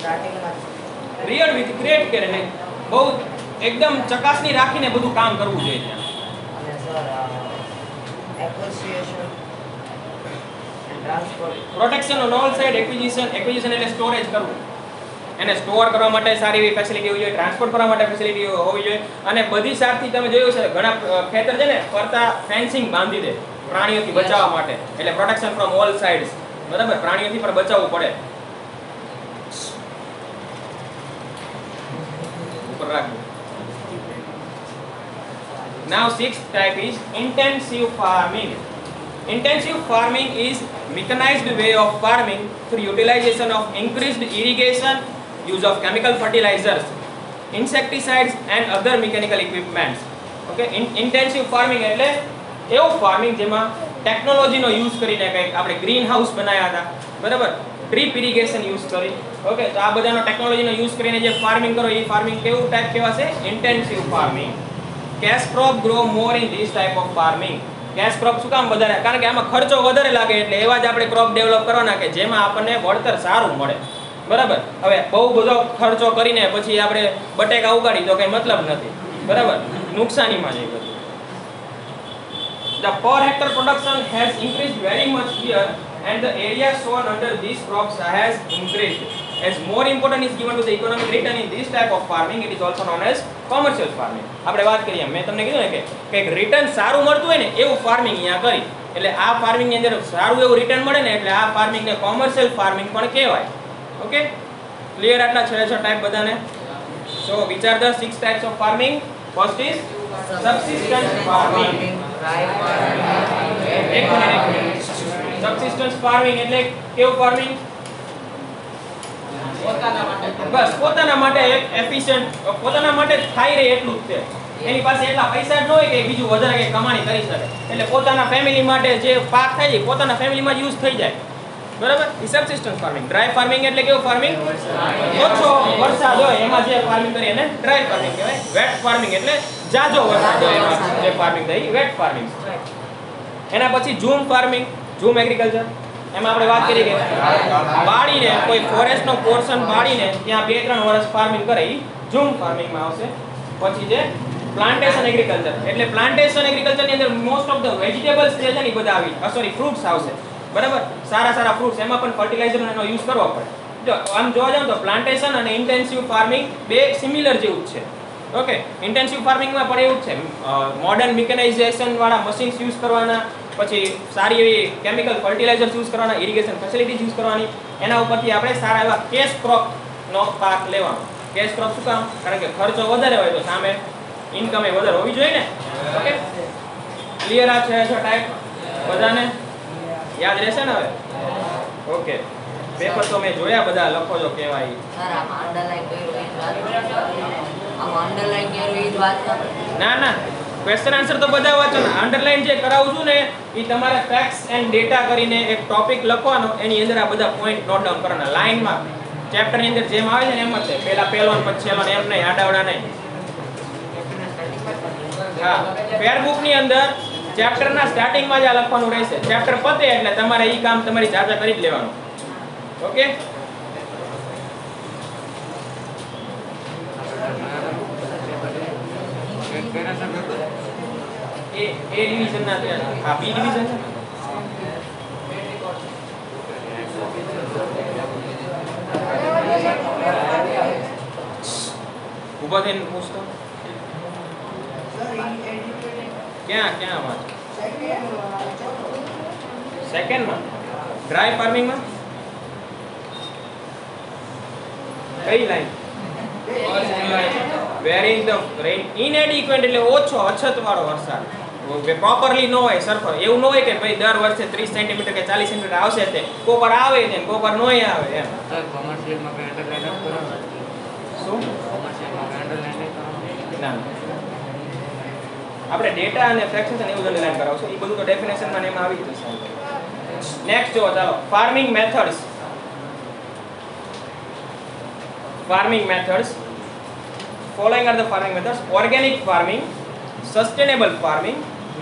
Starting માં. Reared with great care એટલે બહુ એકદમ ચકાસણી રાખીને બધું કામ કરવું જોઈએ ત્યાં. અને sir acquisition and transport. Protection on all side, acquisition એટલે સ્ટોરેજ કરવું. એને સ્ટોર કરવા માટે સારી એવી ફેસિલિટી હોવી જોઈએ, ટ્રાન્સપોર્ટ કરવા માટે ફેસિલિટી હોવી જોઈએ. અને બધી સાઈડથી તમે જોયું છે ઘણા ખેતર છે ને ફરતા ફેન્સિંગ બાંધી દે પ્રાણીઓથી બચાવવા માટે, એટલે પ્રોટેક્શન ફ્રોમ ઓલ સાઇડ્સ, બરાબર? પ્રાણીઓથી પણ બચાવવું પડે. ઉપર રાખજો. Now sixth type is intensive farming. Intensive farming is mechanized way of farming through utilization of increased irrigation, use of chemical fertilizers, insecticides and other mechanical equipments. Okay, intensive farming એટલે એવું farming જેમાં ટેકનોલોજીનો use કરીને કંઈક આપણે green house બનાવ્યા હતા, બરાબર? ડ્રીપ ઇરિગેશન યુઝ કરી. ઓકે, તો આ બધાનો ટેકનોલોજીનો યુઝ કરીને જે ફાર્મિંગ કરો એ ફાર્મિંગ કેવું ટાઈપ કહેવાશે? Intensive farming. Cash crop grow more in this type of farming. Cash crop શું કામ વધારે? કારણ કે આમાં ખર્ચો વધારે લાગે, એટલે એવા જ આપણે ક્રોપ ડેવલપ કરવાના કે જેમાં આપણને વળતર સારું મળે, બરાબર? હવે બહુ બધો ખર્ચો કરીને પછી આપણે બટેકા ઉગાડી તો કંઈ મતલબ નથી, બરાબર? નુકસાનીમાં જઈ બધું. The per hectare production has increased very much here and the area sown under these crops has increased. As more important is given to the economic return in this type of farming, it is also known as commercial farming. આપણે વાત કરીએ, મેં તમને કીધું ને કે કંઈક return સારું મળતું હોય ને એવું ફાર્મિંગ અહીંયા કરી, એટલે આ ફાર્મિંગની અંદર સારું એવું રિટર્ન મળે ને એટલે આ ફાર્મિંગને કોમર્શિયલ ફાર્મિંગ પણ કહેવાય. Okay, clear? આટલા 6 ટાઈપ બધાને. So which are the 6 types of farming? First is subsistence farming. Subsistence farming એટલે કેવું ફાર્મિંગ? બસ પોતાના માટે એફિશિયન્ટ, પોતાના માટે થાય રહે એટલું જ છે. એની પાસે એટલા પૈસા જ ન હોય કે બીજું વધારે કંઈ કમાણી કરી શકે, એટલે પોતાના ફેમિલી માટે જે પાક થાય છે પોતાના ફેમિલીમાં જ યુઝ થઈ જાય, બરાબર? એ સબસિસ્ટન્સ ફાર્મિંગ. ડ્રાય ફાર્મિંગ એટલે કેવું ફાર્મિંગ? ઓછો વરસાદ હોય એમાં જે ફાર્મિંગ કરીએ એને ડ્રાય ફાર્મિંગ કહેવાય. વેટ ફાર્મિંગ એટલે જાજો વરસાદ હોય એમાં જે ફાર્મિંગ થાય વેટ ફાર્મિંગ. એના પછી ઝૂમ ફાર્મિંગ, ઝૂમ એગ્રીકલ્ચર. એમાં આપણે વાત કરીએ કે બાળીને કોઈ ફોરેસ્ટનો પોર્શન બાળીને ત્યાં 2-3 વર્ષ ફાર્મિંગ કરે એ ઝૂમ ફાર્મિંગમાં આવશે. પછી જે પ્લાન્ટેશન એગ્રીકલ્ચર એટલે પ્લાન્ટેશન એગ્રીકલ્ચરની અંદર મોસ્ટ ઓફ ધ વેજીટેબલ્સ જે છે ને બધા આવી ફ્રૂટ્સ આવશે, બરાબર? સારા ફ્રૂટ્સ, એમાં પણ ફર્ટિલાઇઝરનો યુઝ કરવો પડે. જો આમ જોવા જાવ તો પ્લાન્ટેશન અને ઇન્ટેન્સિવ ફાર્મિંગ બે સિમિલર જેવું જ છે. ઓકે, ઇન્ટેન્સિવ ફાર્મિંગમાં પણ એવું જ છે, મોડર્ન મિકેનાઇઝેશન વાળા મશીન્સ યુઝ કરવાના, પછી સારી એવી કેમિકલ ફર્ટિલાઇઝર્સ યુઝ કરવાના, ઇરિગેશન ફેસિલિટીઝ યુઝ કરવાની. એના ઉપરથી આપણે સારા એવા કેશ ક્રોપનો પાક લેવાનો. કેશ ક્રોપ શું કામ? કારણ કે ખર્ચો વધારે હોય તો સામે ઇન્કમ એ વધારે હોવી જોઈએ ને. Okay, clear? આ 6 ટાઈપ બધાને યાદ રહેશે ને હવે? ઓકે, પેપર તો મેં જોયા બધા લખો છો કેવા ઈ. સર આમાં અંડરલાઈન કર્યું એ જ વાત આમાં અંડરલાઈન કર્યું એ જ વાત ના ક્વેશ્ચન આન્સર તો બધા વાંચો ને. અંડરલાઈન જે કરાવું છું ને એ તમારે ફેક્ટ્સ એન્ડ ડેટા કરીને એક ટોપિક લખવાનો, એની અંદર આ બધા પોઈન્ટ નોટ ડાઉન કરવાના લાઈનમાં. ચેપ્ટર ની અંદર જેમ આવે છે ને એમ જ છે. પહેલા પહેલો ને પછી છેલ્લો ને એમ નહીં, આડાવડા નહીં. હા, ફેર બુક ની અંદર ચેપ્ટર ના સ્ટાર્ટિંગ માં જ આ લખવાનું રહેશે. ચેપ્ટર પતે એટલે તમારે ઈ કામ તમારી જાતે કરી જ લેવાનું. ઓકે, એ ડિવિઝન ના છે. હા, બી ડિવિઝન છે. ઉભો થઈને પૂછતો ક્યાં વાંચ સેકન્ડ માં ડ્રાય ફાર્મિંગ માં કઈ લાઈન વેરિંગ ધ રેન ઇનએડિક્વેટ એટલે ઓછો અછત વાળો વરસાદ પ્રોપરલી ન હોય સરખો. એવું ન હોય કે ભાઈ દર વર્ષે 30 સેન્ટીમીટર કે 40 સેન્ટીમીટર આવશે તે કોપર આવે ને કોપર નોય આવે એમ. સર કોમર્શિયલમાં કઈ અંડરલાઈન કરો શું કોમર્શિયલમાં કઈ અંડરલાઈન ના આપણે ડેટા અને ફ્રેક્શન્સ અને એવું જ અંડરલાઈન કરાવશું. એ બધું તો ડેફિનેશન માં એમાં આવી જશે. નેક્સ્ટ જો ચાલો farming methods. Farming methods. Following are the farming methods: organic farming, sustainable farming,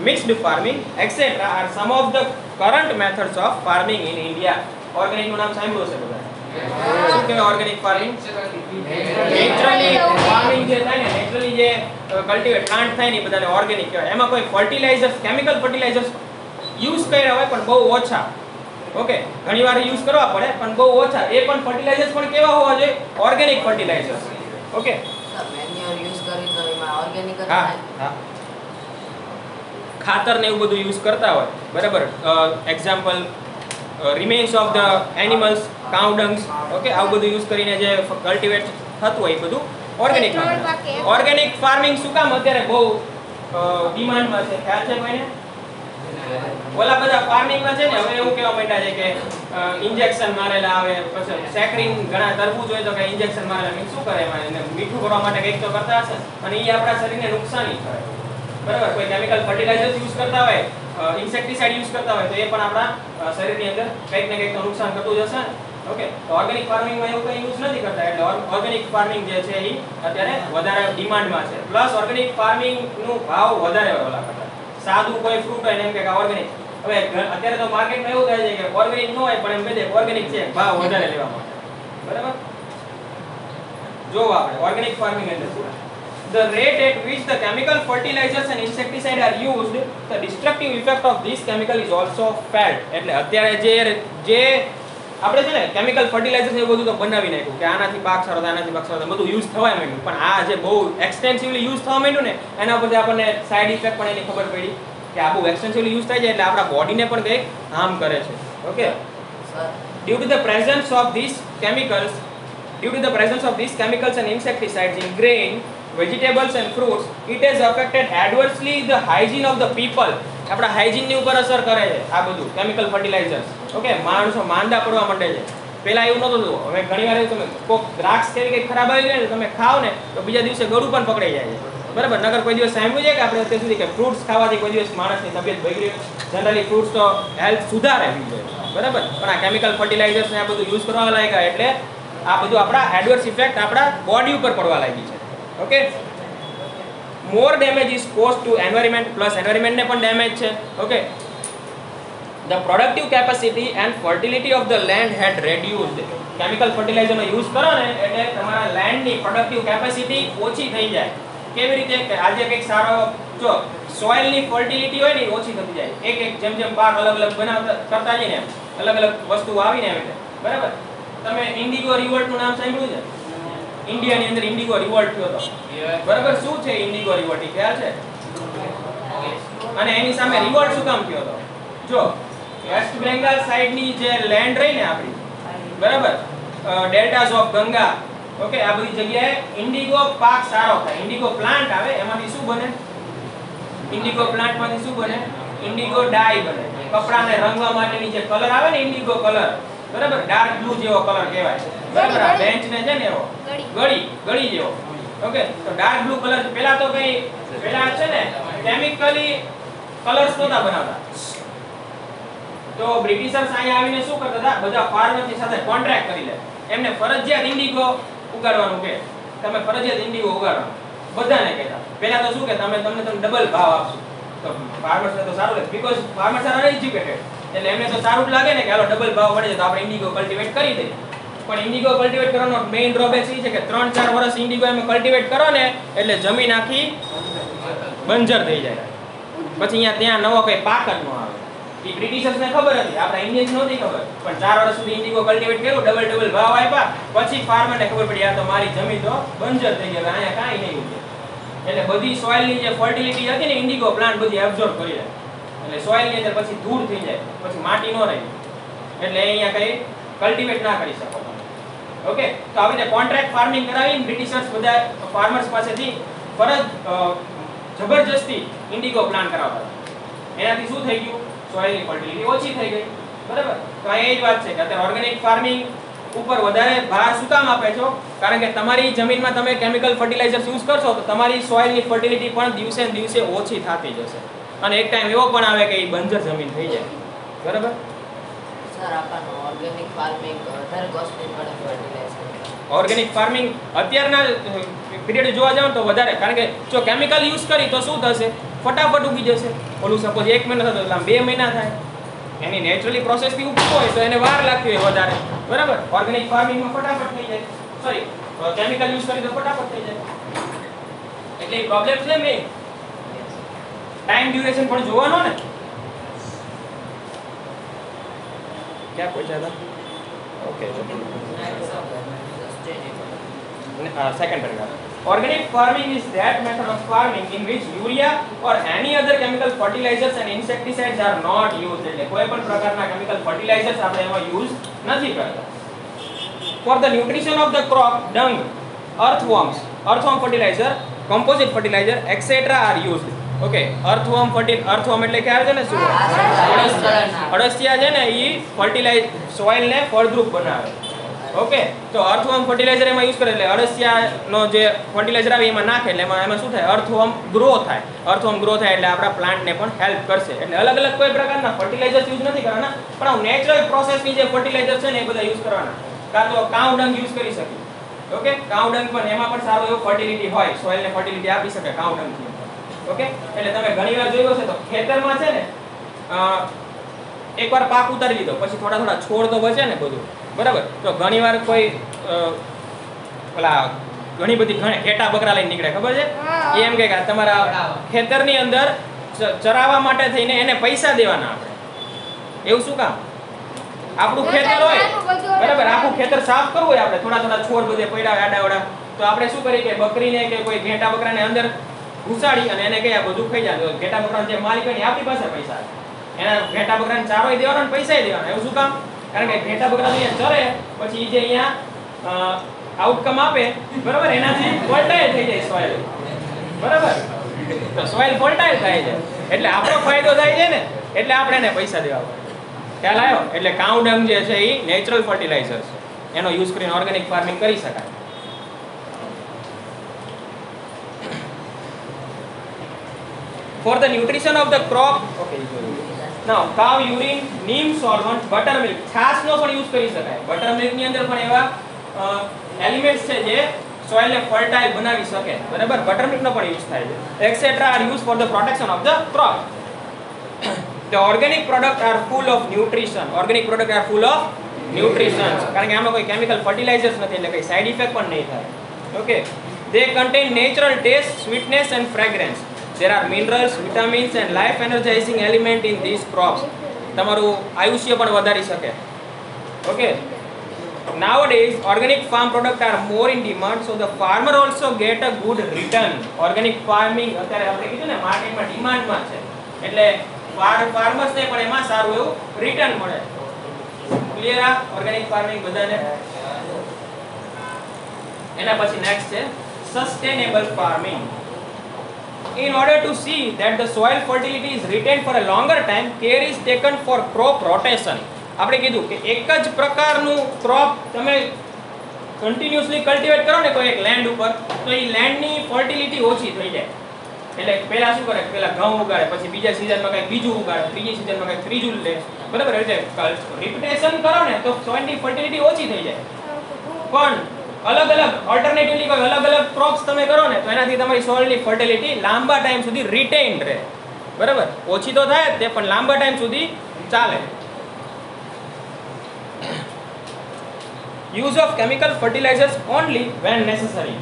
mixed farming, etc. are some of the current methods of farming in India. Organic નું નામ સાંભળ્યું છે બધા? શું કહેવાય organic farming? Naturally farming જે થાય ને, naturally જે કલ્ટિવેટ પ્લાન્ટ થાય ને એ બધાને organic કહેવાય. એમાં કોઈ ફર્ટિલાઇઝર્સ, કેમિકલ ફર્ટિલાઇઝર્સ યુઝ કર્યા હોય પણ બહુ ઓછા. ઓકે, ઘણીવાર યુઝ કરવા પડે પણ બહુ ઓછા. એ પણ ફર્ટિલાઇઝર્સ પણ કેવા હોવા જોઈએ? Organic fertilizers. Okay, sir manure use કરી તો એમાં ઓર્ગેનિક જ હા થાય. હા, ખાતર ને એવું બધું યુઝ કરતા હોય બરાબર. Example remains of the animals, cow dungs. Okay, આવું બધું યુઝ કરીને જે કલ્ટિવેટ થતું હોય એ બધું ઓર્ગેનિક. ઓર્ગેનિક ફાર્મિંગ શું કામ અત્યારે બહુ ડિમાન્ડમાં છે? ખ્યાલ છે કોઈને? ઓલા બધા ફાર્મિંગમાં છે ને હવે એવું કહેવા માંડ્યા છે કે ઇન્જેક્શન મારેલા આવે, પછી સેક્રિન ઘણા તરબૂચ હોય તો કે ઇન્જેક્શન મારેલા. મીન શું કરે એમાં? એને મીઠું કરવા માટે કંઈક તો કરતા હશે અને એ આપણા શરીરને નુકસાની કરે બરાબર. કોઈ કેમિકલ ફર્ટિલાઇઝર્સ યુઝ કરતા હોય, ઇન્સેક્ટિસાઇડ યુઝ કરતા હોય તો એ પણ આપણા શરીરની અંદર કંઈક ને કંઈક તો નુકસાન કરતું જ હશે ને. ઓકે, તો ઓર્ગેનિક ફાર્મિંગમાં એવું કંઈ યુઝ નથી કરતા એટલે ઓર્ગેનિક ફાર્મિંગ જે છે એ અત્યારે વધારે ડિમાન્ડમાં છે. પ્લસ ઓર્ગેનિક ફાર્મિંગનું ભાવ વધારે ઓલા કરતા. સાદું કોઈ ફ્રૂટ હોય ને એમ કે ઓર્ગેનિક. હવે અત્યારે તો માર્કેટમાં એવું થાય છે કે ઓર્ગેનિક ન હોય પણ એમ કહે દે ઓર્ગેનિક છે, ભાવ વધારે લેવા માટે બરાબર. જો આપણે ઓર્ગેનિક ફાર્મિંગ એટલે શું? The rate at which the chemical fertilizers and insecticide are used, the destructive effect of this chemical is also felt. એટલે અત્યારે જે આપણે છે ને કેમિકલ ફર્ટિલાઇઝર્સ એવું બધું તો બનાવી નાખ્યું કે આનાથી પાક સારો થાય, આનાથી પાક સારો થાય, બધું યુઝ થવા માંડ્યું. પણ આ જે બહુ એક્સટેન્સિવલી યુઝ થવા માંડ્યું ને એના પરથી આપણને સાઇડ ઇફેક્ટ પણ એની ખબર પડી કે આ બહુ એક્સટેન્સિવલી યુઝ થાય છે એટલે આપણા બોડીને પણ કંઈક હાર્મ કરે છે. Okay, sir due to the presence of these chemicals and insecticides in grain, vegetables and fruits, it has affected adversely the hygiene of the people. આપણા હાઇજીન ની ઉપર અસર કરે છે આ બધું કેમિકલ ફર્ટિલાઇઝર્સ. ઓકે, માણસો માંદા પડવા માંડે છે. પહેલા એવું નહોતું થતું. હવે ઘણીવાર એવું તમે કોક દ્રાક્ષ કેવી કંઈક ખરાબ આવી ગઈ ને તમે ખાઓ ને તો બીજા દિવસે ગળું પણ પકડાઈ જાય છે બરાબર. નગર કોઈ દિવસ સાંભળ્યું છે કે આપણે અત્યાર સુધી કે ફ્રૂટ્સ ખાવાથી કોઈ દિવસ માણસની તબિયત બગડી? જનરલી ફ્રૂટ્સ તો હેલ્થ સુધારે બરાબર, પણ આ કેમિકલ ફર્ટિલાઇઝર્સ ને આ બધું યુઝ કરવા લાગ્યા એટલે આ બધું આપણા એડવર્સ ઇફેક્ટ આપણા બોડી ઉપર પડવા લાગી છે. Okay, more damage is caused to environment, plus environment ને પણ ડેમેજ છે. Okay, the productive capacity and fertility of the land had reduced. Chemical fertilizer નો યુઝ કરો ને એટલે તમારા લેન્ડ ની પ્રોડક્ટિવ કેપેસિટી ઓછી થઈ જાય. કેવી રીતે? કે આજે કંઈક સારો જો સોઇલ ની ફર્ટિલિટી હોય ને ઓછી થતી જાય. એક જેમ પાક અલગ અલગ બનાવતા કરતા જઈને અલગ અલગ વસ્તુ આવીને આવે બરાબર. તમે ઇન્ડિગો રિવોલ્ટ નું નામ સાંભળ્યું છે? ઇન્ડિયાની અંદર ઇન્ડિગો રિવોલ્ટ થયો હતો બરાબર. શું છે ઇન્ડિગો રિવોલ્ટ? એ ખ્યાલ છે? અને એની સામે રિવોલ્ટ શું કામ થયો હતો? જો વેસ્ટ બેંગાલ સાઈડની જે લેન્ડ રહી ને આપણી બરાબર, ડેલ્ટાસ ઓફ ગંગા. ઓકે, આ બધી જગ્યાએ ઇન્ડિગો પાક સારો થાય. ઇન્ડિગો પ્લાન્ટ આવે એમાંથી શું બને? ઇન્ડિગો પ્લાન્ટ માંથી શું બને? ઇન્ડિગો ડાય બને. કપડાને રંગવા માટેની જે કલર આવે ને ઇન્ડિગો કલર બરાબર, ડાર્ક બ્લુ જેવો કલર કહેવાય. બરાબર, આ બેન્ચ ને છે ને એવો ગળી જેવો. ઓકે, તો ડાર્ક બ્લુ કલર પહેલા તો પહેલા છે ને કેમિકલી કલર્સ નહોતા બનાવતા. તો બ્રિટિશર્સ અહીંયા આવીને શું કરતા હતા, બધા ફાર્મરની સાથે કોન્ટ્રાક્ટ કરી લે. એમને ફરજિયાત ઇન્ડિગો ઉગાડવાનું કે તમે ફરજિયાત ઇન્ડિગો ઉગાડવાનું બધાને કહેતા. પહેલા તો શું કે તમને ડબલ ભાવ આપશું. તો ફાર્મર્સને તો સારું લાગે, બીકોઝ ફાર્મર્સ આર અનએજ્યુકેટેડ, એટલે એમને તો સારું લાગે ને કે હાલો ડબલ ભાવ મળે છે તો આપણે ઇન્ડિગો કલ્ટિવેટ કરી દઈએ. પણ ઇન્ડિગો કલ્ટિવેટ કરવાનો મેઇન ડ્રોબેક એ છે કે 3-4 વર્ષ ઇન્ડિગો એમ કલ્ટિવેટ કરો ને એટલે જમીન આખી બંજર થઈ જાય. પછી ત્યાં નવો કઈ પાક જ ન આવે. એ બ્રિટિશર્સને ખબર હતી, આપણા ઇન્ડિયન્સ નહોતી ખબર. પણ 4 વર્ષ સુધી ઇન્ડિગો કલ્ટિવેટ કર્યું, ડબલ ભાવ આપ્યા, પછી ફાર્મરને ખબર પડી આ તો મારી જમીન તો બંજર થઈ ગઈ, અહીંયા કાંઈ નહીં ઉગે. એટલે બધી સોઇલની જે ફર્ટિલિટી હતી ને ઇન્ડિગો પ્લાન્ટ બધી એબ્ઝોર્બ કરી લે. એટલે સોઇલની અંદર પછી ધૂળ થઈ જાય, પછી માટી ન રહે, એટલે અહીંયા કઈ કલ્ટિવેટ ના કરી શકો. ઓકે, તો આવી રીતે કોન્ટ્રાક્ટ ફાર્મિંગ કરાવી બ્રિટિશર્સ બધા ફાર્મર્સ પાસેથી જબરજસ્તી ઇન્ડિગો પ્લાન્ટ કરાવતા. એનાથી શું થઈ ગયું, સોઇલની ફર્ટિલિટી ઓછી થઈ ગઈ. બરાબર, તો આ એ જ વાત છે કે અત્યારે ઓર્ગેનિક ફાર્મિંગ ઉપર વધારે ભાર શું કામ આપે છો, કારણ કે તમારી જમીનમાં તમે કેમિકલ ફર્ટિલાઇઝર્સ યુઝ કરશો તો તમારી સોઇલની ફર્ટિલિટી પણ દિવસે ને દિવસે ઓછી થતી જશે, અને એક ટાઈમ એવો પણ આવે કે એ બંજર જમીન થઈ જાય. બરાબર સર, આપણને ઓર્ગેનિક ફાર્મિંગ વધારે કોસ્ટલી પડે ફર્ટિલાઇઝર. ઓર્ગેનિક ફાર્મિંગ અત્યારના પીરિયડ જોવા જાવ તો વધારે, કારણ કે જો કેમિકલ યુઝ કરી તો શું થશે, ફટાફટ ઉગી જશે. ઓલું સપોઝ 1 મહિનો થતો એટલે 2 મહિના થાય. એની નેચરલી પ્રોસેસથી ઉગતું હોય તો એને વાર લાગતી હોય વધારે. બરાબર, ઓર્ગેનિક ફાર્મિંગમાં ફટાફટ થઈ જાય. સોરી, કેમિકલ યુઝ કરી તો ફટાફટ થઈ જાય. એટલે એ પ્રોબ્લેમ છે મેં ટાઈમ ડ્યુરેશન પણ જોવાનો ને. ક્યાં પૂછ્યા હતા? Okay, second paragraph. Organic farming is that method of farming in which urea or any other chemical fertilizers and insecticides are not used. એટલે કોઈ પણ પ્રકારના chemical fertilizers આપણે એમાં યુઝ નથી કરતા. For the nutrition of the crop, dung, earthworm fertilizer, composite fertilizer, etc. are used. Okay, earthworm એટલે ખ્યાલ છે ને શું? અળસિયા છે ને એ ફર્ટિલાઇઝ સોઇલ ને ફળદ્રુપ બનાવે. ઓકે, તો અર્થવર્મ ફર્ટિલાઇઝર એમાં યુઝ કરે એટલે અળસિયાનો જે ફર્ટિલાઇઝર આવે એમાં નાખે એટલે એમાં શું થાય, અર્થવર્મ ગ્રો થાય. અર્થવર્મ ગ્રો થાય એટલે આપણા પ્લાન્ટને પણ હેલ્પ કરશે. એટલે અલગ અલગ કોઈ પ્રકારના ફર્ટિલાઇઝર્સ યુઝ નથી કરવાના, પણ આ નેચરલ પ્રોસેસની જે ફર્ટિલાઇઝર છે ને એ બધા યુઝ કરવાના. કાં તો કાઉ ડંગ યુઝ કરી શકીએ. ઓકે, કાઉ ડંગ પણ એમાં પણ સારું એવું ફર્ટિલિટી હોય, સોઇલને ફર્ટિલિટી આપી શકે કાઉ ડંગથી. ઓકે, એટલે તમે ઘણીવાર જોયું હશે તો ખેતરમાં છે ને એકવાર પાક ઉતારી લીધો પછી થોડા છોડ તો બચે ને બધું. બરાબર, તો ઘણીવાર કોઈ ઘણી બધી ઘેટા બકરા લઈને નીકળે, ખબર છે? એ એમ કે તમારા ખેતરની અંદર ચરાવવા માટે થઈને એને પૈસા દેવાના આપણે. એવું શું કામ? આપણું ખેતર હોય, બરાબર, આખું ખેતર સાફ કરવું હોય, આપણે થોડા છોડ બધે પડ્યા આડાવડા, તો આપણે શું કરીએ કે બકરીને કે કોઈ ઘેટા બકરાને અંદર ઘુસાડી અને એને કઈ આ બધું ખાઈ જાય. ઘેટા બકરાનો જે માલિક હોય આપણી પાસે પૈસા, એના ઘેટા બકરાને ચારોય દેવાનો અને પૈસાય દેવાના. એવું શું કામ? કારણ કે ઘેટા બકરા અહીંયા ચરે પછી જે અહીંયા આઉટકમ આપે, બરાબર, એનાથી ફર્ટાઇલ થઈ જાય સોઇલ. બરાબર, તો સોઇલ ફર્ટાઇલ થાય છે એટલે આપણો ફાયદો થાય છે ને, એટલે આપણે એને પૈસા દેવા પડે. ખ્યાલ આવ્યો? એટલે કાઉ ડંગ જે છે એ નેચરલ ફર્ટિલાઇઝર છે, એનો યુઝ કરીને ઓર્ગેનિક ફાર્મિંગ કરી શકાય. For the nutrition of the crop, okay, now cow urine, neem solvent, buttermilk, છાશનો પણ યુઝ કરી શકાય. બટરમિલ્ક ની અંદર પણ એવા એલિમેન્ટ્સ છે જે સોઇલ ને ફર્ટાઇલ બનાવી શકે. બરાબર, બટરમિલ્ક નો પણ યુઝ થાય છે. etc. are used for the protection of the crop. The organic products are full of nutrition. Organic products are full of nutrition. કારણ કે આમાં કોઈ કેમિકલ ફર્ટિલાઇઝર્સ નથી એટલે કોઈ સાઇડ ઇફેક્ટ પણ નહીં થાય. Okay, they contain natural taste, sweetness and fragrance. There are minerals, vitamins and life energizing element in these crops. તમારું આયુષ્ય પણ વધારી શકે. Okay, nowadays organic farm products are more in demand, so the farmer also get a good return. Organic farming અત્યારે આપણે કીધું ને માર્કેટમાં ડિમાન્ડમાં છે એટલે ફાર્મર્સને પણ એમાં સારું એવું રિટર્ન મળે. ક્લિયર? આ ઓર્ગેનિક ફાર્મિંગ બધાને. એના પછી નેક્સ્ટ છે sustainable farming. In order to see that the soil fertility is retained for a longer time, care is taken for crop rotation. આપણે કીધું કે એક જ પ્રકારનું ક્રોપ તમે કન્ટિન્યુઅસલી કલ્ટિવેટ કરો ને કોઈ એક લેન્ડ ઉપર તો એ લેન્ડની ફર્ટિલિટી ઓછી થઈ જાય. એટલે પહેલા શું કરે, પહેલા ઘઉં ઉગાડે, પછી બીજા સિઝનમાં કંઈક બીજું ઉગાડે, ત્રીજી સિઝનમાં કંઈક ત્રીજું લે, બરાબર. એટલે રિપીટેશન કરો ને તો સોઇલની ફર્ટિલિટી ઓછી થઈ જાય. પણ અલગ અલગ ઓલ્ટરનેટિવલી કોઈ અલગ અલગ ક્રોપ્સ તમે કરો ને તો એનાથી તમારી સોઇલની ફર્ટિલિટી લાંબા ટાઈમ સુધી રિટેઇન્ડ રહે, બરાબર. ઓછી તો થાય જ તે, પણ લાંબા ટાઈમ સુધી ચાલે. Use of chemical fertilizers only when necessary.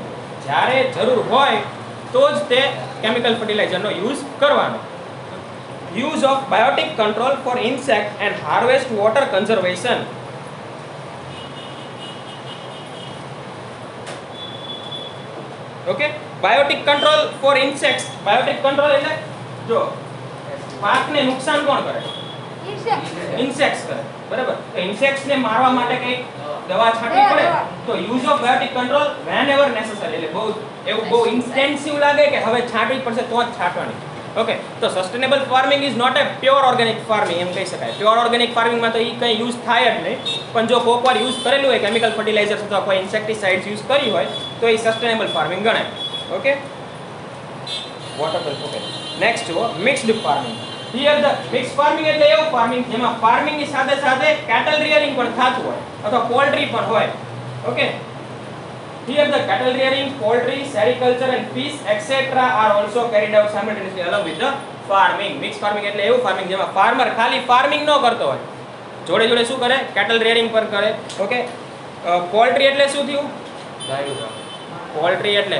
જ્યારે જરૂર હોય તો જ તે કેમિકલ ફર્ટિલાઇઝરનો યુઝ કરવાનો. Use of biotic control for insect and harvest water conservation. Okay, biotic control for insects. Biotic control એટલે જો પાકને નુકસાન કોણ કરે? ઇન્સેક્ટ્સ કરે, બરાબર. તો ઇન્સેક્ટ્સ ને મારવા માટે કઈ દવા છાંટવી પડે તો use of biotic control whenever necessary. એટલે બહુ ઇન્ટેન્સિવ લાગે કે હવે છાંટવી પડશે તો જ છાંટવાની. ઓકે, તો sustainable farming is not a pure organic farming એમ કહી શકાય. પ્યોર ઓર્ગેનિક ફાર્મિંગમાં તો એ કંઈ યુઝ થાય જ નહીં, પણ જો કોઈક વાર યુઝ કરેલું હોય કેમિકલ ફર્ટિલાઇઝર્સ અથવા કોઈ ઇન્સેક્ટિસાઇડ્સ યુઝ કરી હોય તો એ સસ્ટેનેબલ ફાર્મિંગ ગણાય. Okay, water. ઓકે, નેક્સ્ટ જુઓ mixed farming. Here the mix farming એટલે એવું ફાર્મિંગ જેમાં ફાર્મિંગની સાથે સાથે કેટલ રિયરિંગ પણ થતું હોય અથવા પોલ્ટ્રી પણ હોય. Okay, here the cattle rearing, poultry, sericulture and fish etc are also carried out simultaneously along with the farming. Mixed farming એટલે એવું farming જેમાં farmer ખાલી farming ન કરતો હોય, જોડે જોડે શું કરે? cattle rearing પર કરે. ઓકે, poultry એટલે શું થયું? poultry એટલે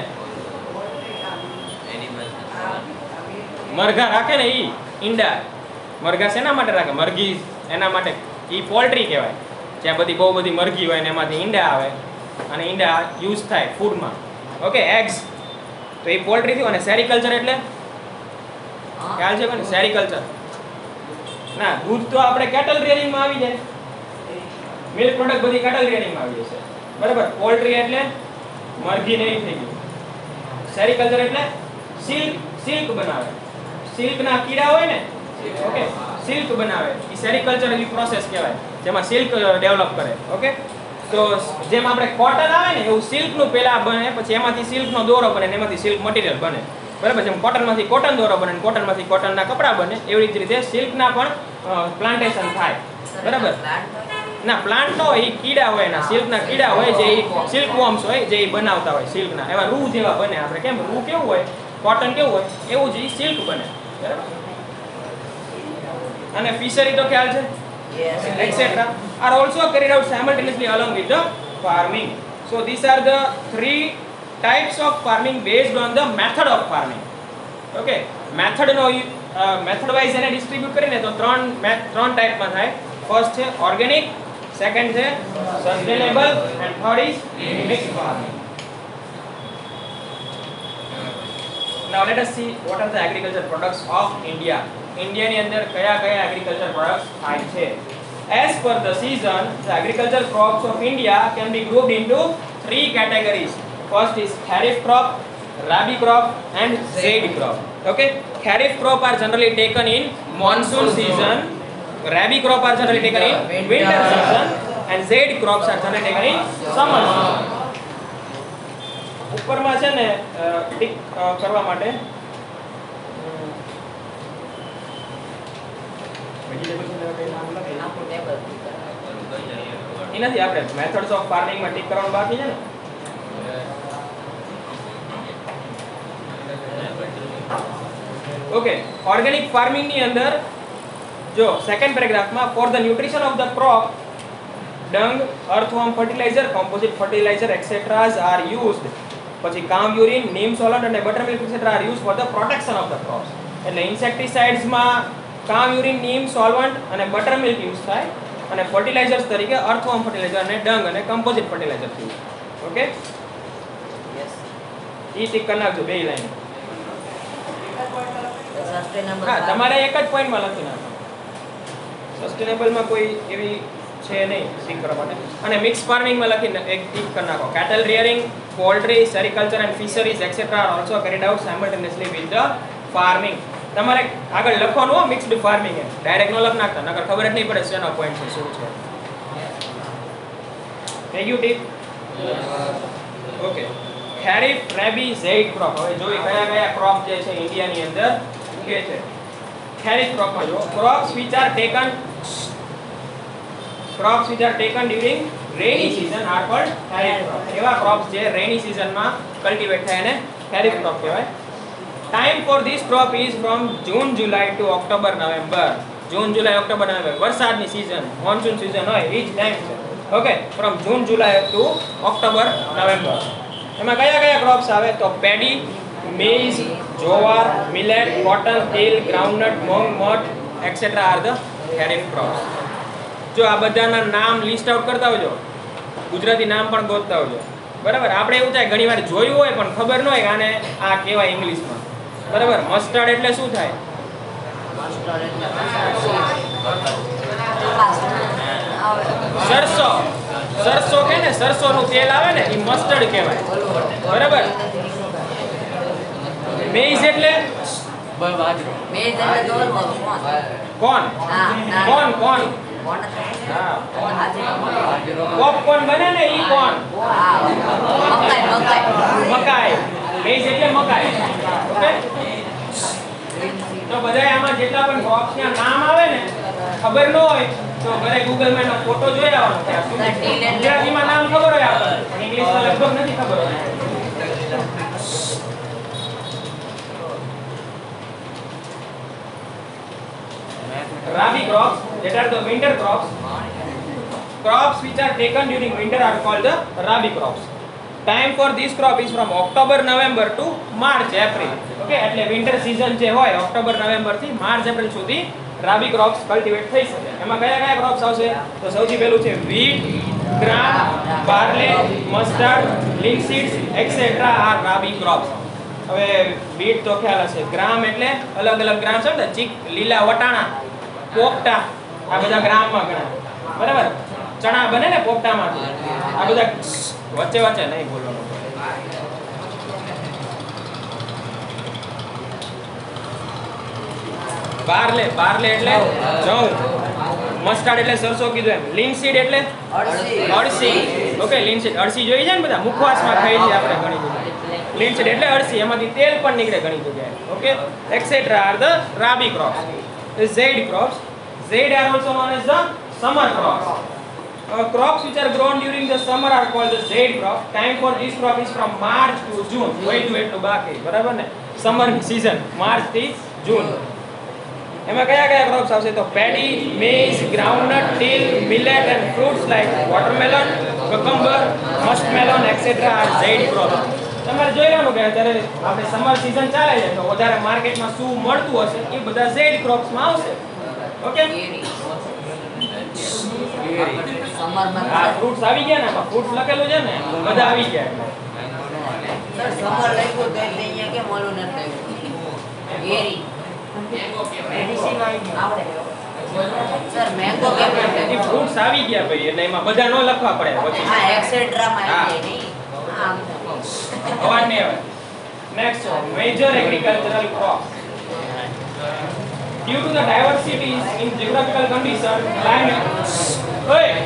મરઘા રાખે ને, ઈ ઈંડા. મરઘા શેના માટે રાખે? મરઘી, એના માટે ઈ પોલ્ટ્રી કહેવાય. જ્યાં બધી બહુ બધી મરઘી હોય ને એમાંથી ઈંડા આવે અને ઈંડા યુઝ થાય ફૂડમાં. ઓકે, એગ્સ, તો એ પોલ્ટ્રી થયું. અને સેરિકલ્ચર એટલે ખ્યાલ છે કોને? સેરિકલ્ચર ના, દૂધ તો આપણે કેટલ રિયરિંગમાં આવી જાય, મિલ્ક પ્રોડક્ટ બધી કેટલ રિયરિંગમાં આવી જશે, બરાબર. પોલ્ટ્રી એટલે મરઘી નહીં થઈ ગયું. સેરિકલ્ચર એટલે સિલ્ક બનાવે, સિલ્કના કીડા હોય ને, ઓકે, સિલ્ક બનાવે, એ સેરિકલ્ચર એવી પ્રોસેસ કહેવાય જેમાં સિલ્ક ડેવલપ કરે. ઓકે, તો જેમ આપણે કોટન આવે ને એવું સિલ્કનું પહેલા બને, પછી એમાંથી સિલ્કનો દોરો બને ને એમાંથી સિલ્ક મટીરિયલ બને, બરાબર. જેમ કોટનમાંથી કોટન દોરો બને ને કોટનમાંથી કોટનના કપડાં બને, એવી જ રીતે સિલ્કના પણ પ્લાન્ટેશન થાય, બરાબર. ના, પ્લાન્ટ નો હોય, એ કીડા હોય, એના સિલ્કના કીડા હોય જે સિલ્ક વોર્મ્સ હોય જે બનાવતા હોય સિલ્કના. એવા રૂ જેવા બને. આપણે કેમ રૂ કેવું હોય, કોટન કેવું હોય, એવું જ સિલ્ક બને, બરાબર. અને ફિશરી તો ખ્યાલ છે, etc are also carried out simultaneously along with the farming. So these are the three types of farming based on the method of farming. Okay, method નો method wise એને ડિસ્ટ્રીબ્યુટ કરીને તો ત્રણ ટાઈપમાં થાય. ફર્સ્ટ છે ઓર્ગેનિક, સેકન્ડ છે sustainable and third is mixed farming. Now let us see what are the agriculture products of India. India ની અંદર કયા કયા agriculture products થાય છે. As per the season, the agriculture crops of India can be grouped into three categories. First is kharif crop, rabi crop and zaid crop. Okay, kharif crop are generally taken in monsoon season, rabi crop are generally taken in winter season and zaid crops are generally taken in summer season. ઉપરમાં છે ને tick કરવા માટે એનાથી આપણે methods of farming માં tick કરવાનું બાકી છે ને. ઓકે, ઓર્ગેનિક ફાર્મિંગ ની અંદર જો સેકન્ડ પેરેગ્રાફમાં for the nutrition of the crop dung, earthworm fertilizer, composite fertilizer etc are used. પછી કામ યુરિન, નીમ સોલન્ટ અને બટરમિલ્ક etc are used for the protection of the crops. એટલે ઇન્સેક્ટિસાઇડ્સ માં કામ યુરિન, નીમ સોલવન્ટ અને બટરમિલ્ક યુઝ થાય અને ફર્ટિલાઇઝર્સ તરીકે અર્થવોર્મ ફર્ટિલાઇઝર અને ડંગ અને composite fertilizer use. Okay, yes. ઈ ટિક કરી નાખજો બે લાઈન. સસ્ટેનેબલ. હા, તમારે એક જ પોઈન્ટમાં લખી નાખો. સસ્ટેનેબલમાં કોઈ એવી છે નહીં ટિક કરવા માટે. અને મિક્સ ફાર્મિંગમાં લખીને એક ટિક કરી નાખો. Cattle rearing, poultry, sericulture and fisheries etc are also carried out simultaneously with the farming. તમારે આગળ લખવાનું હો મિક્સ્ડ ફાર્મિંગ એમ ડાયરેક્ટ નો લખ નાખતા નકર ખબર જ નહીં પડે શેનો પોઈન્ટ છે શું છે. થઈ ગયું ટીપ? ઓકે. ખરીફ રેબી ઝેડ ક્રોપ. હવે જોઈએ કયા કયા ક્રોપ જે છે ઇન્ડિયાની અંદર ઉગે છે. ખરીફ ક્રોપમાં જો crops which are taken during rainy season are called kharif crop. એવા crops જે rainy season માં કલ્ટિવેટ થાય એને kharif crop કહેવાય. Time for this crop is from June July to October November. June July October November વરસાદની season monsoon season હોય એ જ time છે. Okay, from June July to October November. એમાં કયા કયા ક્રોપ્સ આવે તો પેડી, maize, jowar, millet, cotton, till, groundnut, mung, malt, etc. are the kharif crops. જો આ બધાના નામ લિસ્ટ આઉટ કરતા હોજો, ગુજરાતી નામ પણ ગોતતા હોજો. બરાબર, આપણે એવું થાય ઘણીવાર જોયું હોય પણ ખબર ન હોય આને આ કહેવાય ઇંગ્લિશમાં. બરાબર, મસ્ટર્ડ એટલે શું થાય? સરસો. સરસો કે ને સરસોનું તેલ આવે ને એ મસ્ટર્ડ કહેવાય. બરાબર. મેઇઝ એટલે કોર્ન. કોર્ન પોપકોર્ન બને ને ઈ કોર્ન. મકાઈ. મેઇઝ એટલે મકાઈ. ઓકે, તો બધા આમાં જેટલા પણ ક્રોપ્સ ના નામ આવે ને ખબર ન હોય તો ઘરે ગૂગલ માં એનો ફોટો જોઈ આવવાનો કે આ શું ગુજરાતીમાં નામ ખબર હોય આપણને પણ ઇંગ્લિશમાં લગભગ નથી ખબર હોય. Rabi crops, that are the winter crops. Crops which are taken during winter are called the Rabi crops. Time for this crop is from October November to March April. Okay, એટલે winter season જે હોય October November થી March April સુધી Rabi crops cultivate થઈ શકે. એમાં કયા કયા crops આવશે તો સૌથી પહેલું છે wheat, gram, barley, mustard, linseeds etc. are Rabi crops. હવે wheat તો ખ્યાલ હશે, gram એટલે અલગ અલગ ગ્રામ છે ને ચીક લીલા વટાણા, પોપટા, આ બધા ગ્રામમાં ગણાય. બરાબર, ચણા બને ને પોપટામાંથી, આ બધા વચ્ચે વચ્ચે નહીં બોલવાનું. બાર્લે, બાર્લે એટલે જવ. મસ્ટાર્ડ એટલે સરસો કીધું એમ. લિનસીડ એટલે અળસી. ઓકે, લિનસીડ અળસી જોઈ છે ને બધા મુખવાસમાં ખાઈ છે આપણે ઘણી બધી. લિનસીડ એટલે અળસી, એમાંથી તેલ પણ નીકળે ઘણી જગ્યાએ. Okay, etcetera are the rabi crops. Zade crops. Zade are also known as the summer crops. Crops which are grown during the summer are called the zade crop. Time for this crop is from March to June. એટલું બાકી બરાબર ને, summer season March થી જૂન. એમાં કયા કયા crops આવશે તો paddy, maize, groundnut, til, millet and fruits like watermelon, cucumber, muskmelon etcetera are zaid crops. તમારે જોઈવાનું કે અત્યારે આપણે સમર સીઝન ચાલે છે તો વધારે માર્કેટમાં શું મળતું હશે એ બધા ઝેડ ક્રોપ્સમાં આવશે. ઓકે, સમરમાં આ ફ્રૂટ્સ આવી ગયા ને, આમાં ફ્રૂટ્સ લખેલું છે ને બધા આવી ગયા. સર સમર લખ્યું તો એટલે અહીંયા કેમ ઓલું નથી લખ્યું કેરી આવડે સર મેંગો કેમ એ નથી ફ્રૂટ્સ આવી ગયા ભાઈ એટલે એમાં બધા નો લખવા પડે પછી. હા એક્સેટ્રા માં આવી જાય નહીં આમ અવાજ નહીં આવે. Next major agricultural crops. Due to the diversities in geographical condition, climate. ઓય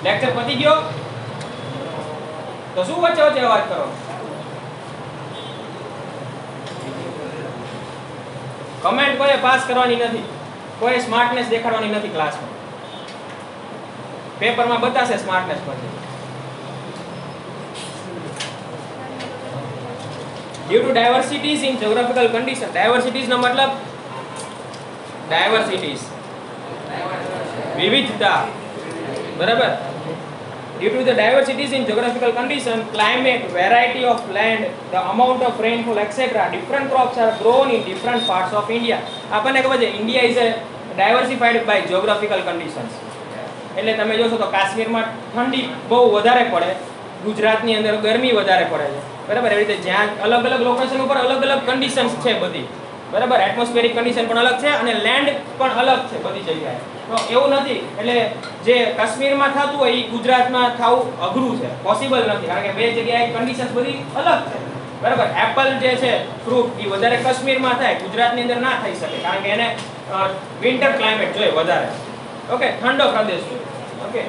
લેક્ચર પતી ગયો તો શું વચ્ચે વચ્ચે અવાજ કરો? કમેન્ટ કોઈ પાસ કરવાની નથી, કોઈ સ્માર્ટનેસ દેખાડવાની નથી ક્લાસમાં. પેપરમાં બતાશે સ્માર્ટનેસ પછી. Due to diversities in geographical condition, diversities નો મતલબ diversities વિવિધતા. બરાબર. Due to the diversities in geographical condition, climate, variety of land, the amount of rainfall, etc., different crops are grown in different parts of India. આપણને ખબર છે India is a diversified by geographical conditions. એટલે તમે જોશો તો કાશ્મીરમાં ઠંડી બહુ વધારે પડે, ગુજરાતની અંદર ગરમી વધારે પડે છે. બરાબર, એવી રીતે જ્યાં અલગ અલગ લોકેશન ઉપર અલગ અલગ કન્ડિશન્સ છે બધી. બરાબર, એટમોસ્ફેરિક કન્ડિશન પણ અલગ છે અને લેન્ડ પણ અલગ છે બધી જગ્યાએ. તો એવું નથી એટલે જે કાશ્મીરમાં થતું હોય એ ગુજરાતમાં થવું અઘરું છે, પોસિબલ નથી, કારણ કે બે જગ્યાએ કન્ડિશન્સ બધી અલગ છે. બરાબર. એપલ જે છે ફ્રૂટ એ વધારે કાશ્મીરમાં થાય, ગુજરાતની અંદર ના થઈ શકે કારણ કે એને વિન્ટર ક્લાઇમેટ જોઈએ વધારે. ઓકે, ઠંડો પ્રદેશ જોઈએ. Okay,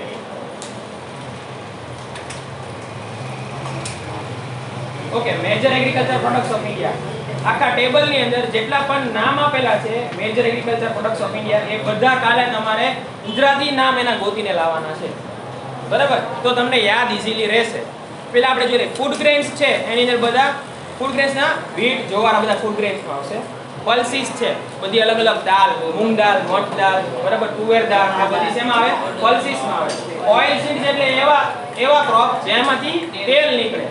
okay. Major agriculture products of India. આખા ટેબલની અંદર જેટલા પણ નામ આપેલા છે major agriculture products of India, એ બધા કાલે તમારે ગુજરાતી નામ એના ગોતીને લાવવાના છે. બરાબર, તો તમને યાદ ઇઝીલી રહેશે. પેલા આપણે જોઈએ ફૂડ ગ્રેન્સ છે, એની અંદર બધા ફૂડ ગ્રેન્સના વ્હીટ જવાર આ બધા ફૂડ ગ્રેન્સમાં આવશે. પલ્સીસ છે, બધી અલગ અલગ દાળ, મૂંગ દાળ, મઠ દાળ, બરાબર, તુવેર દાળ, આ બધી શેમાં આવે? પલ્સીસમાં આવે. ઓઇલ સીડ્સ એટલે એવા ક્રોપ જેમાંથી તેલ નીકળે.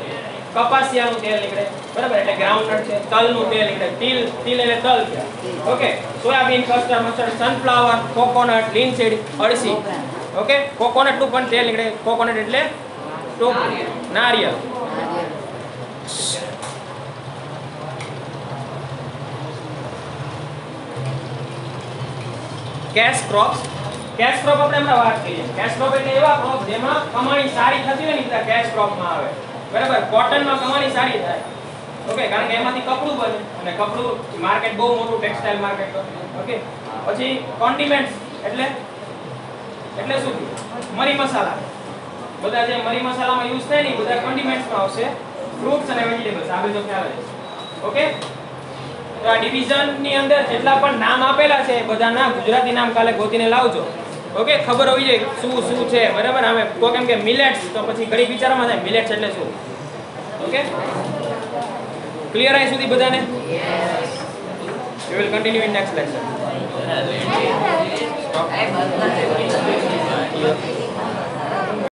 કપાસિયાનું તેલ નીકળે, બરાબર, એટલે ગ્રાઉન્ડનટ છે. તલનું તેલ નીકળે, તિલ એટલે તલ છે. Okay, soybean, custard, mustard, sunflower, coconut, linseed, અળસી. ઓકે, કોકોનટ નું પણ તેલ નીકળે. કોકોનટ એટલે નારિયેળ. Cache crops. કેશ ક્રોપ આપણે હમણાં વાત કરીએ. કેશ ક્રોપ એટલે એવા ક્રોપ જેમાં કમાણી સારી થતી હોય ને બધા કેશ ક્રોપમાં આવે. બરાબર, કોટનમાં કમાણી સારી થાય. ઓકે, કારણ કે એમાંથી કપડું બને અને કપડું માર્કેટ બહુ મોટું ટેક્સટાઇલ માર્કેટ. ઓકે, પછી કોન્ડિમેન્ટ્સ એટલે શું? મરી મસાલા. બધા જે મરી મસાલામાં યુઝ થાય ને બધા કોન્ડિમેન્ટ્સમાં આવશે. ફ્રૂટ્સ અને વેજીટેબલ્સ આ બધું ખ્યાલ છે. ઓકે, તો આ ડિવિઝનની અંદર જેટલા પણ નામ આપેલા છે બધાના ગુજરાતી નામ કાલે ગોતીને લાવજો. ઓકે, ખબર હોવી જોઈએ શું છે. બરાબર, હવે કોઈ કેમ કે મિલેટ્સ, તો પછી ઘણી વિચારમાં થાય મિલેટ્સ એટલે શું. ઓકે, ક્લિયર આઈ સુધી બધાને? We will continue in next lesson. I